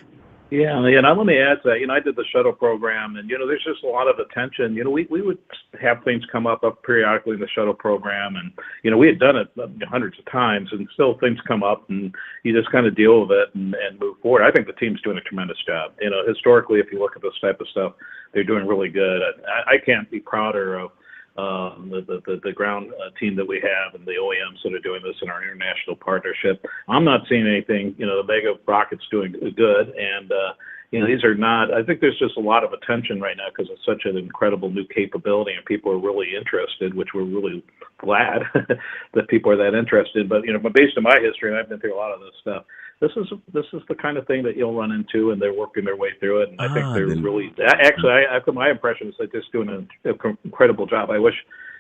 Yeah, and let me add to that. I did the shuttle program, and there's just a lot of attention. We would have things come up periodically in the shuttle program, and we had done it hundreds of times, and still things come up, and you just kind of deal with it and move forward. I think the team's doing a tremendous job. Historically, if you look at this type of stuff, they're doing really good. I can't be prouder of the ground team that we have and the OEMs that are doing this in our international partnership. I'm not seeing anything, the mega rocket's doing good, and these are not, I think there's just a lot of attention right now because it's such an incredible new capability and people are really interested, which we're really glad that people are that interested. But based on my history, and I've been through a lot of this stuff, this is the kind of thing that you'll run into, and they're working their way through it. And I think they're really actually. My impression is they're just doing an incredible job. I wish,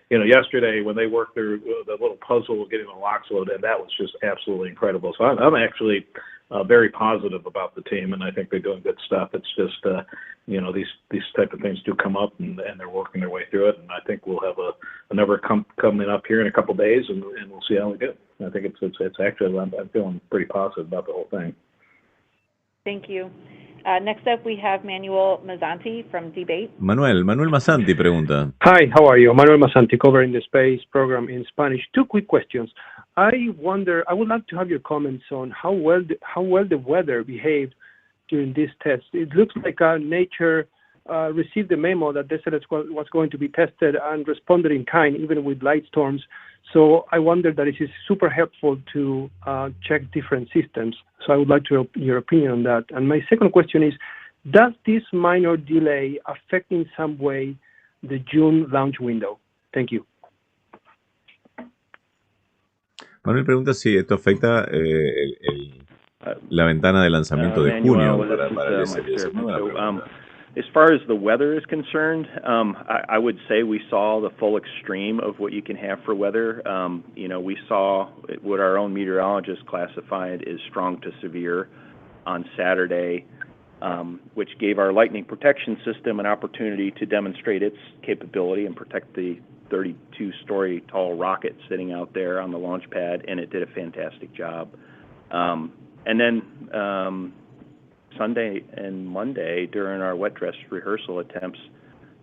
yesterday when they worked through the little puzzle of getting the locks loaded, and that was just absolutely incredible. So I'm actually very positive about the team, and I think they're doing good stuff. It's just these type of things do come up, and they're working their way through it. And I think we'll have another coming up here in a couple of days, and we'll see how we do. I think it's actually I'm feeling pretty positive about the whole thing.
Thank you. Next up, we have Manuel Mazzanti from Debate.
Manuel Mazzanti pregunta.
Hi, how are you? Manuel Mazzanti, covering the space program in Spanish. Two quick questions. I would like to have your comments on how well the weather behaved during this test. It looks like nature received the memo that this was going to be tested and responded in kind, even with light storms. So I wonder that it is super helpful to check different systems. So I would like your opinion on that. And my second question is, does this minor delay affect in some way the June launch window? Thank you.
Manuel pregunta si esto afecta la ventana de lanzamiento de junio para el SLS.
As far as the weather is concerned, I would say we saw the full extreme of what you can have for weather. We saw what our own meteorologists classified as strong to severe on Saturday, which gave our lightning protection system an opportunity to demonstrate its capability and protect the 32-story tall rocket sitting out there on the launch pad, and it did a fantastic job. And then Sunday and Monday during our wet dress rehearsal attempts,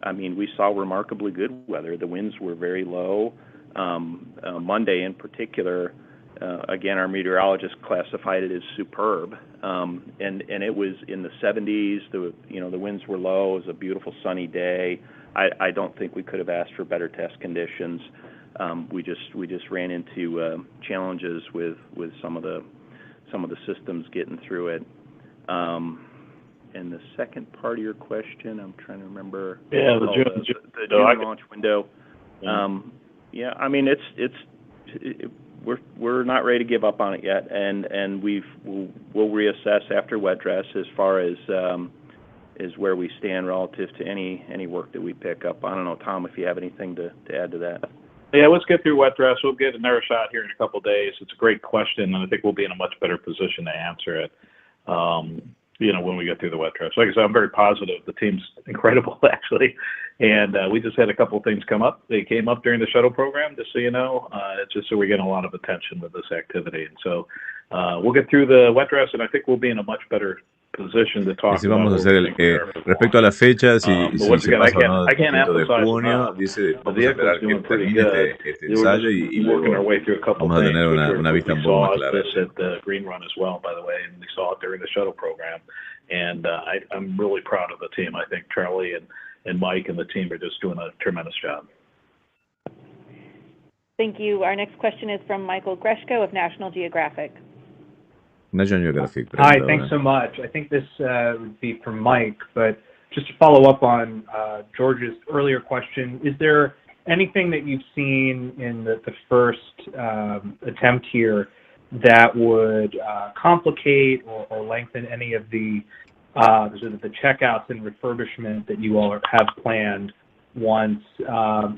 we saw remarkably good weather. The winds were very low. Monday in particular, again, our meteorologist classified it as superb, and it was in the 70s. The winds were low. It was a beautiful sunny day. I don't think we could have asked for better test conditions. We just ran into challenges with some of the systems getting through it. And the second part of your question, I'm trying to remember.
Yeah, the
June launch window. We're not ready to give up on it yet, and we'll reassess after wet dress as far as where we stand relative to any work that we pick up. I don't know, Tom, if you have anything to add to that.
Yeah, let's get through wet dress. We'll get another shot here in a couple of days. It's a great question, and I think we'll be in a much better position to answer it. When we get through the wet dress. Like I said, I'm very positive. The team's incredible, actually. And we just had a couple of things come up. They came up during the shuttle program, just so you know. It's just so we're getting a lot of attention with this activity. And so we'll get through the wet dress, and I think we'll be in a much better position to talk
si vamos a hacer respecto a las fechas y si se pasa o no el 5 de junio, dice, vamos a esperar que termine este ensayo y luego vamos a tener una vista un poco más clara.
The green run as well, by the way, and we saw it during the shuttle program. And I'm really proud of the team. I think Charlie Mike and the team are just doing a tremendous job.
Thank you. Our next question is from Michael Greshko of National Geographic.
National Geographic.
Hi, thanks so much. I think this would be for Mike, but just to follow up on George's earlier question, is there anything that you've seen in the first attempt here that would complicate or lengthen any of the sort of the checkouts and refurbishment that you all have planned once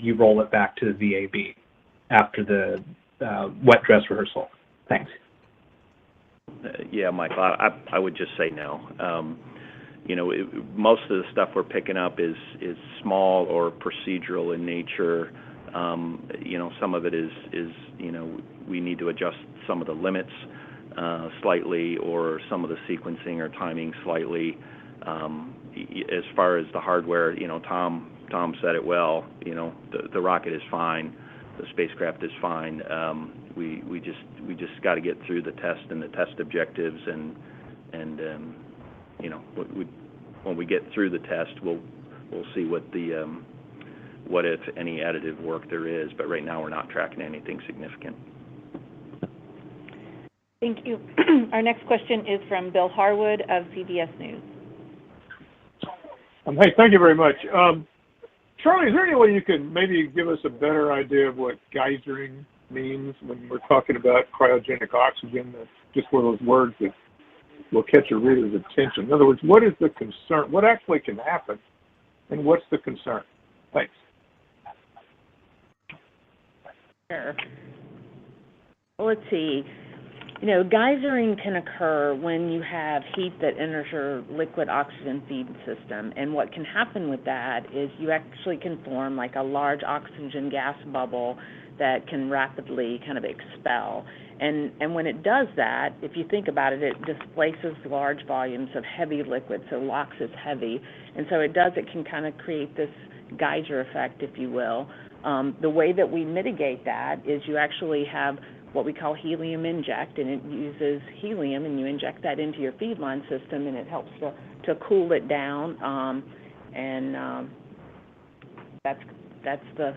you roll it back to the VAB after the wet dress rehearsal? Thanks.
Yeah, Michael, I would just say no. You know, most of the stuff we're picking up is small or procedural in nature. You know, some of it is you know, we need to adjust some of the limits slightly, or some of the sequencing or timing slightly. As far as the hardware, you know, Tom said it well. You know, the rocket is fine, the spacecraft is fine. We just got to get through the test and the test objectives, and you know, when we get through the test, we'll see what if any additive work there is. But right now, we're not tracking anything significant.
Thank you. Our next question is from Bill Harwood of CBS News.
Hey, thank you very much. Charlie, is there any way you can maybe give us a better idea of what geysering means when we're talking about cryogenic oxygen? That's just one of those words that will catch a reader's attention. In other words, what is the concern? What actually can happen, and what's the concern? Thanks.
Sure. Well, let's see. You know, geysering can occur when you have heat that enters your liquid oxygen feed system. And what can happen with that is you actually can form like a large oxygen gas bubble that can rapidly kind of expel. And when it does that, if you think about it, it displaces large volumes of heavy liquid, so LOX is heavy. And so it can kind of create this geyser effect, if you will. The way that we mitigate that is you actually have what we call helium inject, and it uses helium, and you inject that into your feed line system, and it helps to cool it down. That's the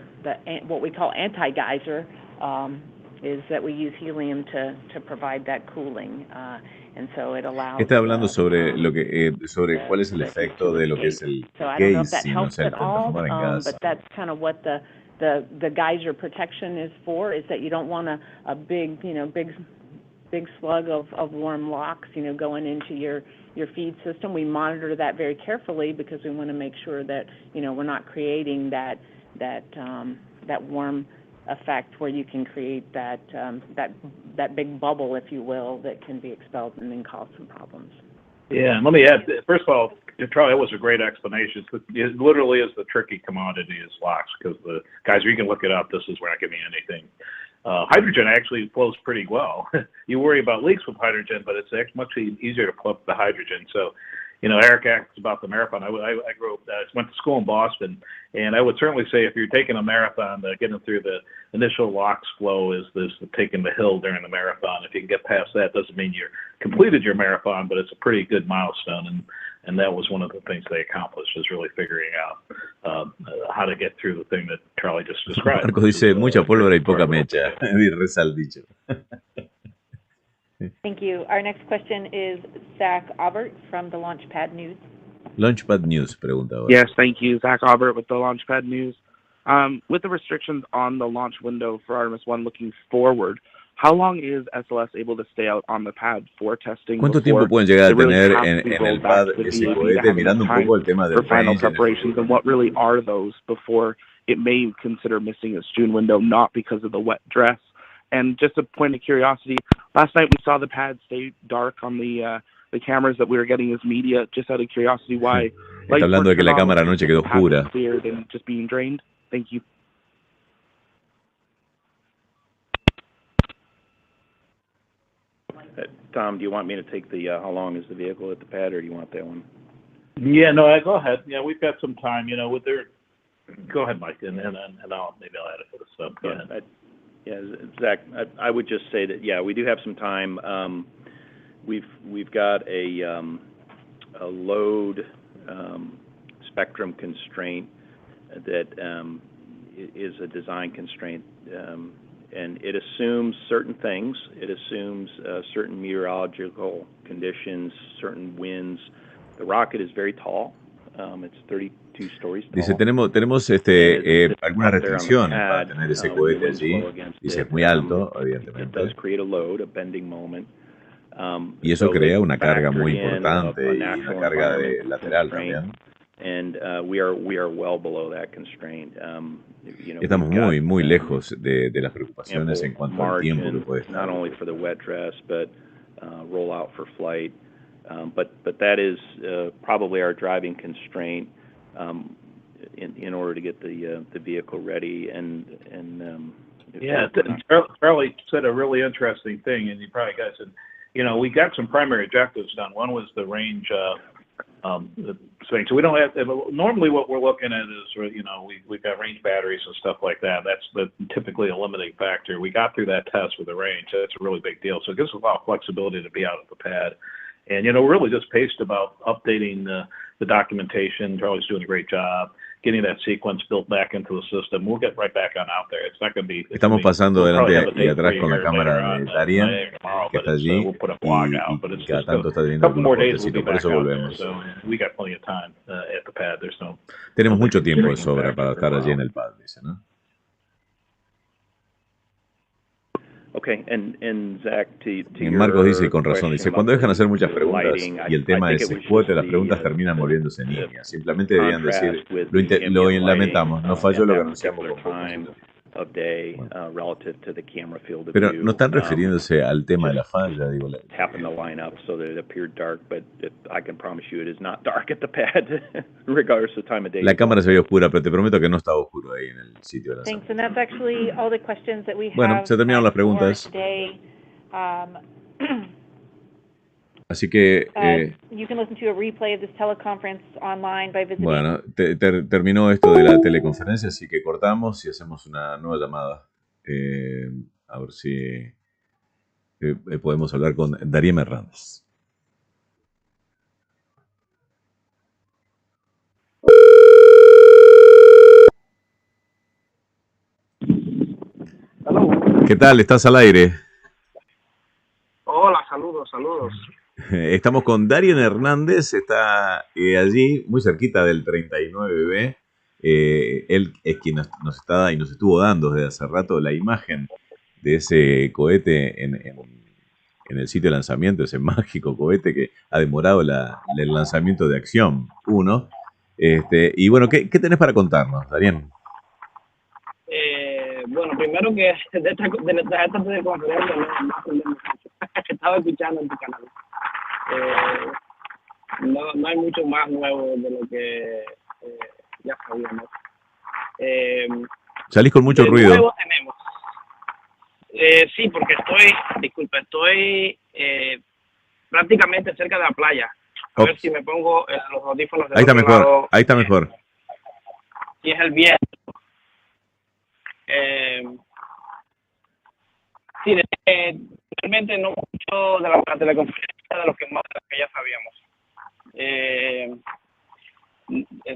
what we call anti-geyser, is that we use helium to provide that cooling, and so it allows.
Está hablando sobre lo que sobre cuál es el efecto de lo que es el gazing, o sea, el transformar en gas.
But that's kind of what the geyser protection is for, is that you don't want a big slug of warm LOX, going into your feed system. We monitor that very carefully because we want to make sure that, we're not creating that warm effect where you can create that big bubble, if you will, that can be expelled and then cause some problems.
Yeah, and let me add, first of all, Charlie, that was a great explanation. It literally is the tricky commodity is LOX, because the guys, you can look it up. This is, we're not giving you anything. Hydrogen actually flows pretty well. You worry about leaks with hydrogen, but it's much easier to plug the hydrogen. So, Eric asks about the marathon. I went to school in Boston, and I would certainly say if you're taking a marathon, getting through the initial LOX flow is taking the hill during the marathon. If you can get past that, doesn't mean you're completed your marathon, but it's a pretty good milestone. And that was one of the things they accomplished, is really figuring out how to get through the thing that Charlie just described.
Marco dice, mucha pólvora y poca mecha. Rehersal dicho.
Thank you. Our next question is Zach Aubert from the Launchpad News.
Launchpad News pregunta ahora.
Yes, thank you. Zach Aubert with the Launchpad News. With the restrictions on the launch window for Artemis 1 looking forward, how long is SLS able to stay out on the pad for testing?
¿Cuánto tiempo pueden llegar a tener en el pad ese cohete, mirando un poco el tema del
final preparations, and what really are those before it may consider missing its June window, not because of the wet dress? And just a point of curiosity, last night we saw the pad stay dark on the cameras that we were getting as media. Just out of curiosity, why?
Está hablando de que la cámara anoche quedó oscura.
Cleared and just being drained. Thank you.
Tom, do you want me to take the how long is the vehicle at the pad, or do you want that one?
Yeah, no, go ahead. Yeah, we've got some time. With their. Go ahead, Mike, and I'll add it to the sub. Go ahead.
Zach, I would just say that we do have some time. We've got a load spectrum constraint that is a design constraint, and it assumes certain things. It assumes certain meteorological conditions, certain winds. The rocket is very tall. It's 32 stories tall.
Dice, tenemos algunas restricciones para tener ese cohete allí. Dice, es muy alto, evidentemente.
It does create a load, a bending moment.
Y eso crea una carga muy importante y una carga de lateral también.
And we are well below that constraint.
Estamos muy lejos de las preocupaciones en cuanto al tiempo que puede estar.
Not only for the wet dress, but rollout for flight. But that is probably our driving constraint in order to get the vehicle ready.
Yeah, Charlie said a really interesting thing, and you probably guys said, we got some primary objectives done. One was the range thing. So we don't have, normally what we're looking at is, we've got range batteries and stuff like that. That's typically a limiting factor. We got through that test with the range. That's a really big deal. So it gives us a lot of flexibility to be out at the pad. And, we're really just paced about updating the documentation. Charlie's doing a great job getting that sequence built back into the system. We'll get right back on out there. It's not going to be...
Estamos pasando delante y atrás con la cámara de Darien, que está allí, y cada tanto está teniendo algunos cortecitos, por eso volvemos. Tenemos mucho tiempo de sobra para estar allí en el pad, dice, ¿no?
Okay, and Zach, to
Marcos dice, y con razón, dice, cuando dejan hacer muchas preguntas y el tema es el cohete, las preguntas terminan volviéndose niñas. Simplemente debían decir, lo lamentamos, no falló lo que anunciamos con propósito. Pero no están refiriéndose al tema de la falla, digo. La cámara se ve oscura, pero te prometo que no está oscuro ahí en el sitio de la sala. Bueno, se terminaron las preguntas. Así que... bueno, terminó esto de la teleconferencia, así que cortamos y hacemos una nueva llamada. A ver si podemos hablar con Darien Hernández. ¿Qué tal? ¿Estás al aire?
Hola, saludos.
Estamos con Darien Hernández, está allí, muy cerquita del 39B. Él es quien nos está y nos estuvo dando desde hace rato la imagen de ese cohete en el sitio de lanzamiento, ese mágico cohete que ha demorado el lanzamiento de Acción 1. Y bueno, ¿qué tenés para contarnos, Darien?
Bueno, primero que de esta teleconferencia no aprendemos mucho. Estaba escuchando en tu canal. No hay mucho más nuevo de lo que ya sabíamos.
Salís con mucho ruido.
Nuevo tenemos. Sí, porque estoy prácticamente cerca de la playa. A ver si me pongo los audífonos de
ahí está mejor,
lado.
ahí está mejor.
Y es el viento. Sí, realmente no mucho de la teleconferencia de lo que ya sabíamos.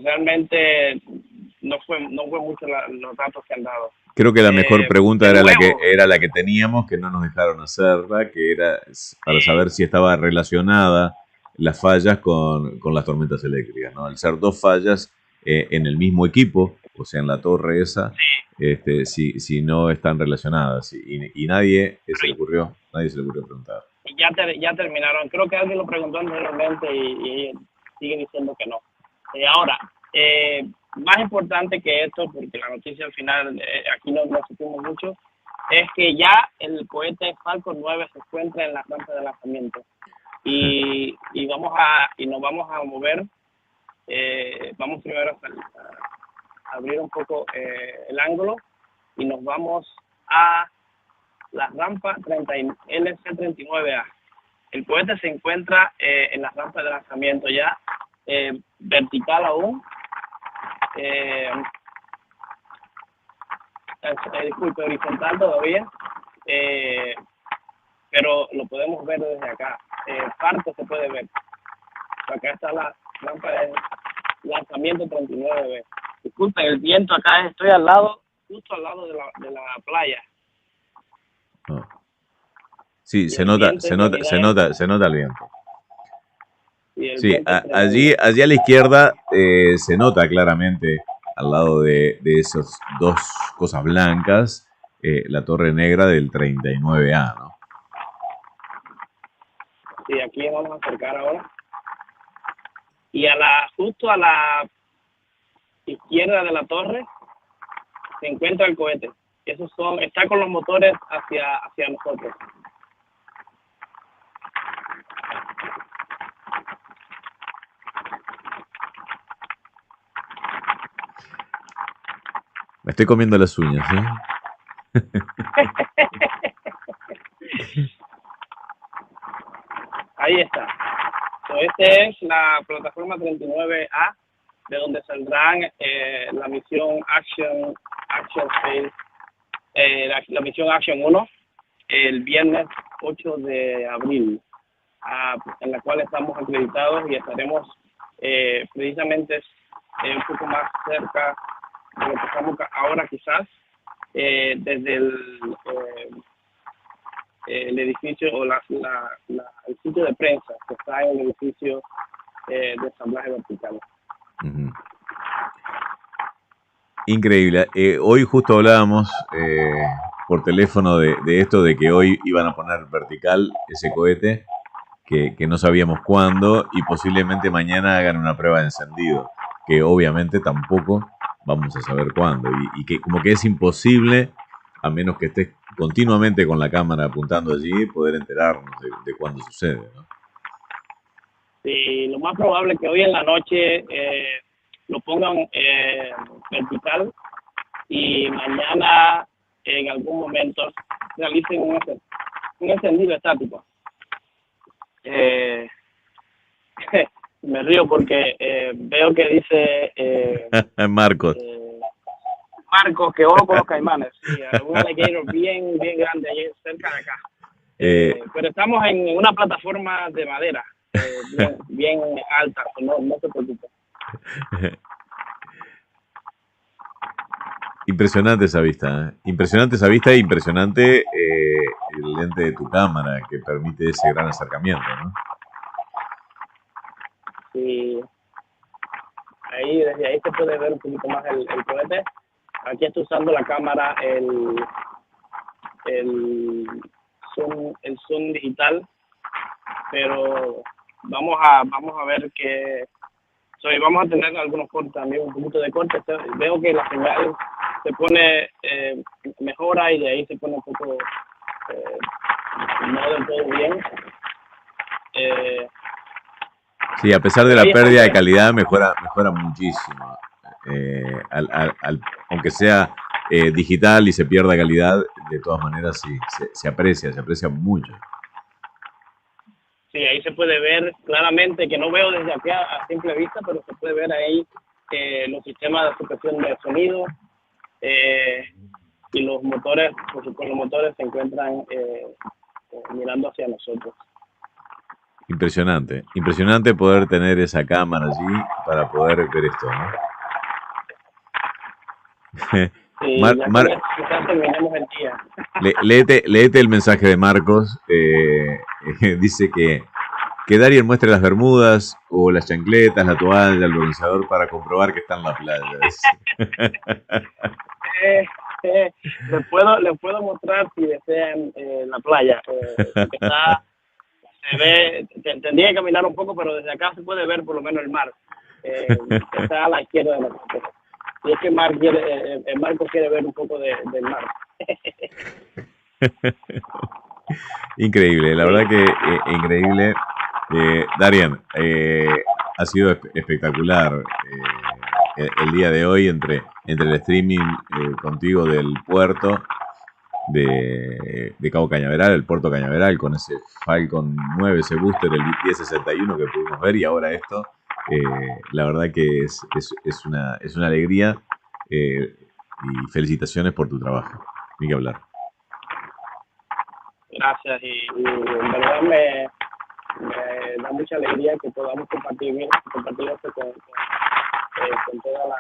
Realmente no fue mucho los datos que han dado.
Creo que la mejor pregunta era la que teníamos, que no nos dejaron hacerla, que era para saber si estaba relacionada las fallas con las tormentas eléctricas, ¿no? Al ser dos fallas en el mismo equipo, o sea, en la torre esa, si no están relacionadas. Y nadie se le ocurrió preguntar.
Y ya terminaron. Creo que alguien lo preguntó anteriormente y siguen diciendo que no. Ahora, más importante que esto, porque la noticia al final, aquí no supimos mucho, es que ya el cohete Falcon 9 se encuentra en la rampa de lanzamiento. Y nos vamos a mover. Vamos primero a abrir un poco el ángulo y nos vamos a la rampa LC-39A. El cohete se encuentra en la rampa de lanzamiento ya, vertical aún. Disculpe, horizontal todavía, pero lo podemos ver desde acá. Parte se puede ver. Acá está la rampa lanzamiento 39B. Disculpen, el viento acá, estoy al lado, justo al lado de la playa.
No. Sí, se nota el viento. Sí, allí a la izquierda se nota claramente, al lado de esas dos cosas blancas, la torre negra del 39A, ¿no?
Sí, aquí vamos a acercar ahora. Y justo a la izquierda de la torre se encuentra el cohete. Está con los motores hacia nosotros.
Me estoy comiendo las uñas, ¿eh?
Ahí está. Esta es la plataforma 39A, de donde saldrán la misión Action Phase, la misión Action 1, el viernes 8 de abril, en la cual estamos acreditados y estaremos precisamente un poco más cerca de lo que estamos ahora quizás, desde el edificio o el sitio de prensa que está en el edificio de ensamblaje vertical.
Uh-huh. Increíble. Hoy justo hablábamos por teléfono de esto, de que hoy iban a poner vertical ese cohete, que no sabíamos cuándo, y posiblemente mañana hagan una prueba de encendido, que obviamente tampoco vamos a saber cuándo, y que como que es imposible, a menos que estés continuamente con la cámara apuntando allí, poder enterarnos de cuándo sucede, ¿no?
Sí, lo más probable es que hoy en la noche lo pongan vertical y mañana en algún momento realicen un encendido estático. Me río porque veo que dice
Marcos.
Marcos, que ojo con los caimanes. Sí, un alligator bien grande ahí cerca de acá. Pero estamos en una plataforma de madera bien alta, no se preocupe.
Impresionante esa vista, ¿eh? Impresionante esa vista e impresionante el lente de tu cámara que permite ese gran acercamiento, ¿no?
Sí. Desde ahí se puede ver un poquito más el cohete. Aquí estoy usando la cámara, el zoom digital, pero vamos a ver que vamos a tener algunos cortes también, un poquito de cortes. Veo que la señal se pone mejora y de ahí se pone un poco no del todo bien.
Sí, a pesar de la pérdida de calidad, mejora muchísimo. Aunque sea digital y se pierda calidad, de todas maneras sí, se aprecia mucho.
Sí, ahí se puede ver claramente, que no veo desde aquí a simple vista, pero se puede ver ahí los sistemas de supresión de sonido y los motores, por supuesto, los motores se encuentran mirando hacia nosotros.
Impresionante poder tener esa cámara allí para poder ver esto, ¿no?
Sí, quizás terminemos el día.
Léete el mensaje de Marcos. Dice que Darien muestre las bermudas o las chancletas, la toalla, el bronceador para comprobar que está en la playa.
Les puedo mostrar si desean la playa. Se ve, tendría que caminar un poco, pero desde acá se puede ver por lo menos el mar. Está a la izquierda de nosotros. Y es que Marco quiere ver un poco del mar.
Increíble, la verdad que increíble. Darien, ha sido espectacular el día de hoy entre el streaming contigo del puerto de Cabo Cañaveral, el puerto Cañaveral, con ese Falcon 9, ese booster, el 1061 que pudimos ver, y ahora esto. La verdad que es una alegría y felicitaciones por tu trabajo. Ni que hablar.
Gracias, y en verdad me da mucha alegría que podamos compartir esto con con toda la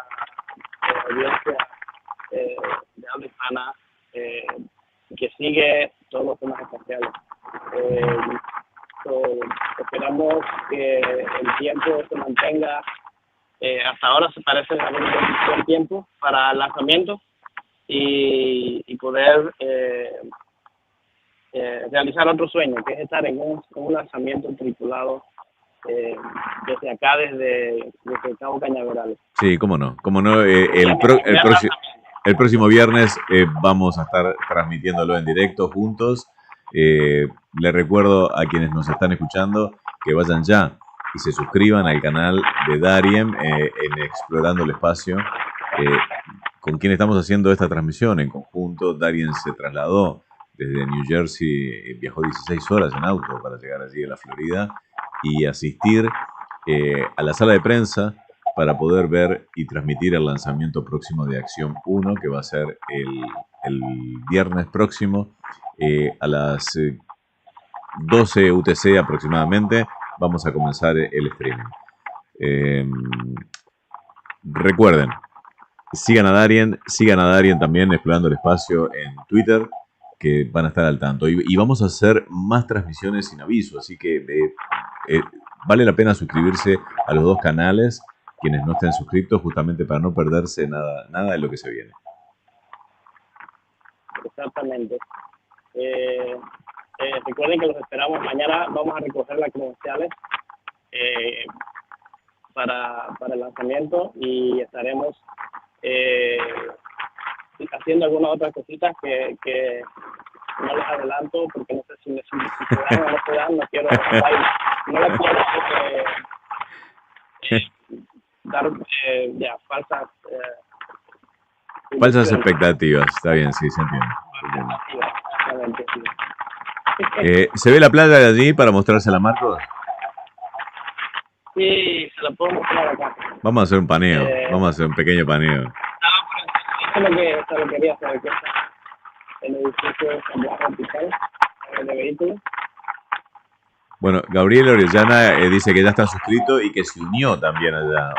audiencia de habla hispana que sigue todos los temas espaciales. Esperamos que el tiempo se mantenga. Hasta ahora se parece haber un buen tiempo para el lanzamiento y poder realizar otro sueño, que es estar en un lanzamiento tripulado desde acá, desde Cabo Cañaveral.
Sí, cómo no. El próximo viernes vamos a estar transmitiéndolo en directo juntos. Les recuerdo a quienes nos están escuchando que vayan ya y se suscriban al canal de Darien en Explorando el Espacio, con quien estamos haciendo esta transmisión en conjunto. Darien se trasladó desde New Jersey, viajó 16 horas en auto para llegar allí a la Florida y asistir a la sala de prensa para poder ver y transmitir el lanzamiento próximo de Acción 1, que va a ser el viernes próximo a las 12 UTC aproximadamente. Vamos a comenzar el streaming. Recuerden, sigan a Darien también explorando el espacio en Twitter, que van a estar al tanto. Y vamos a hacer más transmisiones sin aviso, así que vale la pena suscribirse a los dos canales, quienes no estén suscritos, justamente para no perderse nada de lo que se viene.
Exactamente. Recuerden que los esperamos mañana. Vamos a recoger las credenciales para el lanzamiento y estaremos haciendo algunas otras cositas que no les adelanto porque no sé si se dan o no se dan. No quiero dar
falsas expectativas. Está bien, sí, se entiende.
Exactamente, sí.
¿Se ve la playa de allí para mostrársela a Marcos?
Sí, se la puedo mostrar acá.
Vamos a hacer un paneo, vamos a hacer un pequeño paneo.
Eso es lo que quería saber, que está el edificio vertical de vehículos.
Bueno, Gabriel Orellana dice que ya está suscrito y que se unió también allá.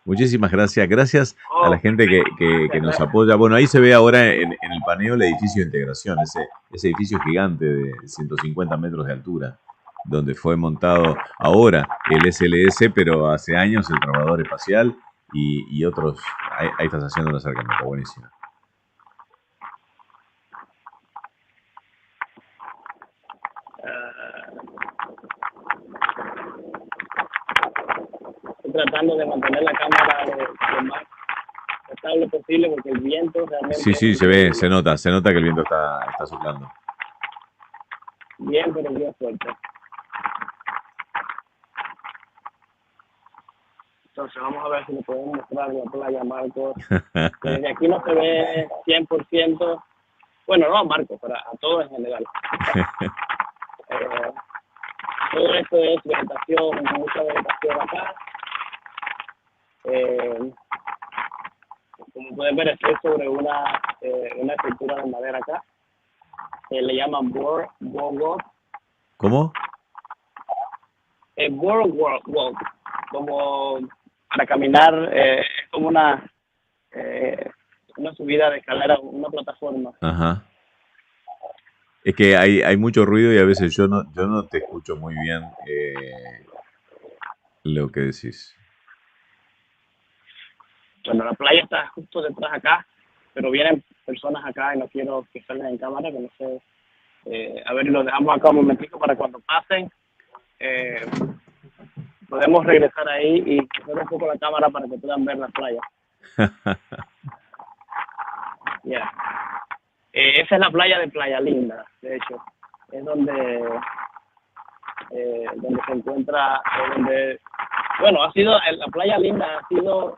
Muchísimas gracias. Gracias a la gente que nos apoya. Bueno, ahí se ve ahora en el paneo el edificio de integración, ese edificio gigante de 150 metros de altura, donde fue montado ahora el SLS, pero hace años el trabajador espacial y otros. Ahí estás haciendo un acercamiento, buenísimo.
Tratando de mantener la cámara lo más estable posible porque el viento realmente...
Sí, se nota que el viento está soplando.
Bien, pero bien fuerte. Entonces vamos a ver si le podemos mostrar la playa, Marcos. Desde aquí no se ve 100%, bueno, no a Marcos, pero a todos en general. Todo esto es vegetación, mucha vegetación acá. Como pueden ver, estoy sobre una estructura de madera acá. Le llaman boardwalk.
¿Cómo?
Boardwalk. Como para caminar, es como una subida de escalera, una plataforma.
Ajá. Es que hay mucho ruido y a veces yo no te escucho muy bien lo que decís.
Bueno, la playa está justo detrás acá, pero vienen personas acá y no quiero que salgan en cámara, que no sé. A ver, lo dejamos acá un momentico para cuando pasen. Podemos regresar ahí y poner un poco la cámara para que puedan ver la playa. Yeah. Esa es la playa de Playa Linda, de hecho. Es donde se encuentra, bueno, la Playa Linda ha sido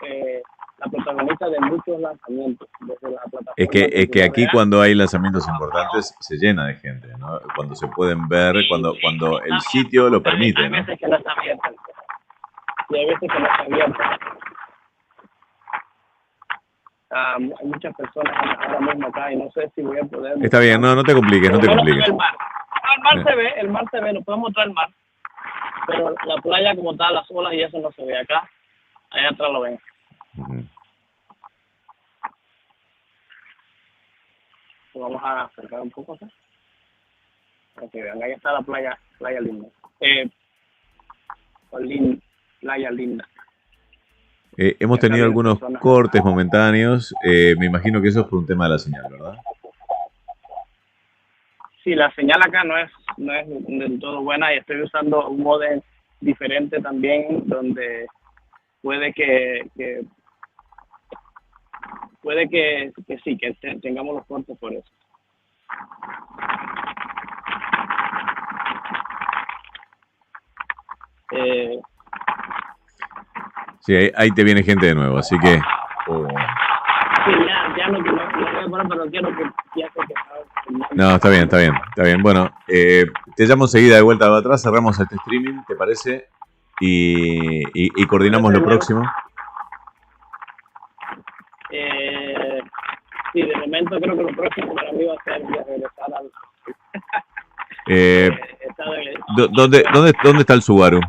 la protagonista de muchos lanzamientos desde la plataforma.
Es que aquí cuando hay lanzamientos importantes se llena de gente, ¿no? Cuando se pueden ver, cuando el sitio lo permite, ¿no?
Hay veces que no está abierta. Y hay veces que no está abierta. Hay muchas personas ahora mismo acá y no sé si voy a poder...
Está bien, no te compliques, no te compliques.
El mar se ve, nos podemos mostrar el mar. Pero la playa como tal, las olas y eso no se ve acá. allá atrás lo ven. Vamos a acercar un poco acá. Para que vean, ahí está la playa linda. Playa linda.
Hemos tenido algunos cortes momentáneos. Me imagino que eso es por un tema de la señal, ¿verdad?
Sí, la señal acá no es del todo buena y estoy usando un modem diferente también, donde puede que sí, que tengamos los cortes por eso.
Sí, ahí te viene gente de nuevo, así que...
Sí, ya no voy a poner, pero quiero que ya sé que...
No, está bien. Bueno, te llamo enseguida de vuelta para atrás, cerramos este streaming, ¿te parece? Y coordinamos lo próximo.
Sí, de momento creo que lo próximo para mí va a ser regresar al...
¿Dónde está el Subaru?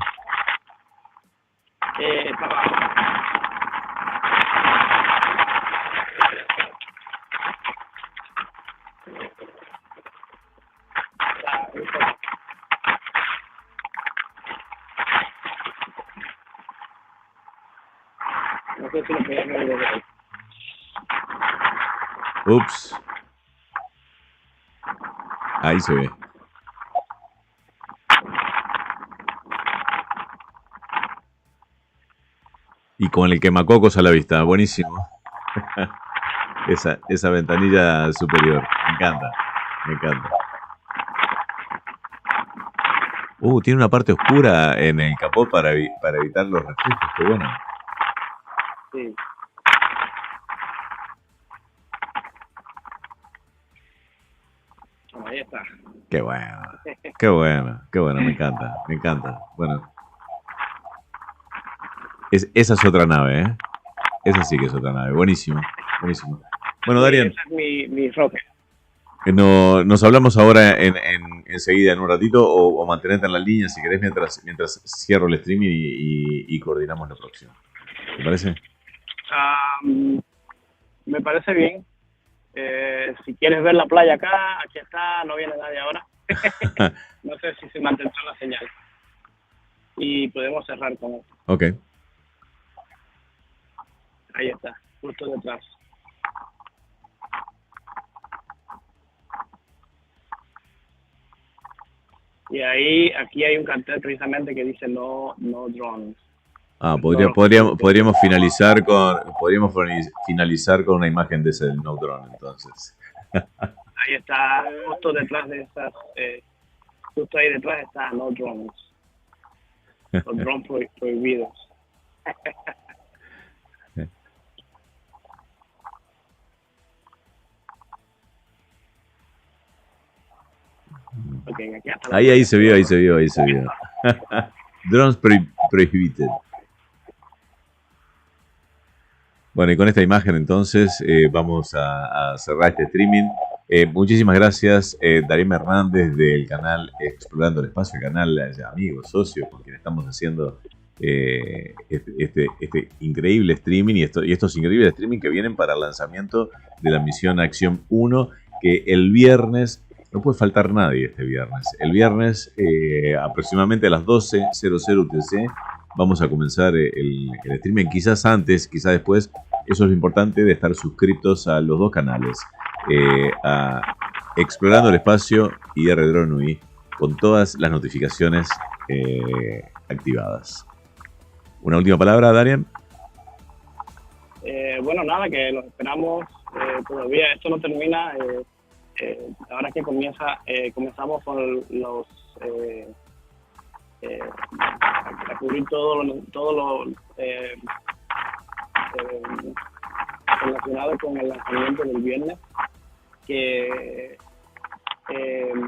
No sé si lo podía ver desde ahí.
Ups. Ahí se ve. Y con el quemacocos a la vista. Buenísimo. Esa ventanilla superior. Me encanta. Tiene una parte oscura en el capó para evitar los reflejos. Qué bueno.
Sí. Ahí está.
Qué bueno, me encanta. Bueno. Esa es otra nave, ¿eh? Esa sí que es otra nave. Buenísimo. Bueno, Darian.
Esa es mi rocket.
Nos hablamos ahora enseguida, en un ratito, o mantenerte en la línea si querés mientras cierro el streaming y coordinamos lo próximo. ¿Te parece?
Me parece bien. Si quieres ver la playa acá, aquí está, no viene nadie ahora. No sé si se mantendrá la señal. Y podemos cerrar con esto.
Ok.
Ahí está, justo detrás. Y aquí hay un cartel precisamente que dice no drones.
Podríamos finalizar con una imagen de ese no drone, entonces.
Ahí está, justo detrás de esas, justo ahí detrás está no drones. Los drones prohibidos. Okay,
ahí se vio. Drones prohibited. Bueno, y con esta imagen entonces vamos a cerrar este streaming. Muchísimas gracias, Darín Hernández del canal Explorando el Espacio, el canal amigo, socio, con quien estamos haciendo este increíble streaming y estos increíbles streaming que vienen para el lanzamiento de la misión Acción 1, que el viernes, no puede faltar nadie este viernes. El viernes, aproximadamente a las 12:00 UTC, vamos a comenzar el streaming, quizás antes, quizás después. Eso es lo importante de estar suscritos a los dos canales, a Explorando el Espacio y R-Drone, con todas las notificaciones activadas. ¿Una última palabra, Darian?
Bueno, nada, que los esperamos todavía. Esto no termina. Ahora que comenzamos con los... a cubrir todo lo relacionado con el lanzamiento del viernes, que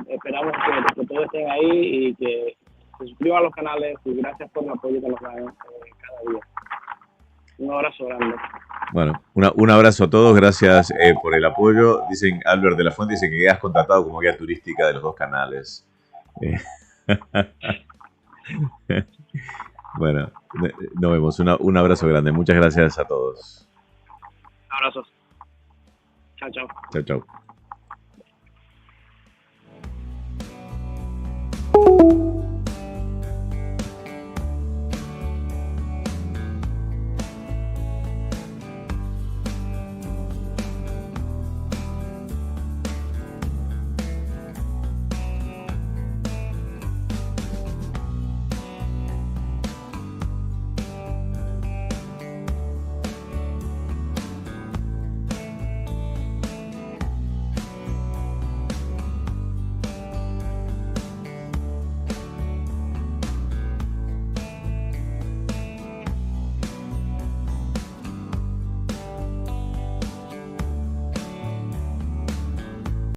esperamos que todos estén ahí y que se suscriban a los canales, y gracias por el apoyo que nos dan cada día. Un abrazo grande.
Bueno, un abrazo a todos, gracias por el apoyo. Dicen, Albert de la Fuente dice que quedas contratado como guía turística de los dos canales. Bueno. Nos vemos. Un abrazo grande. Muchas gracias a todos.
Abrazos. Chao, chao.
Chao, chao.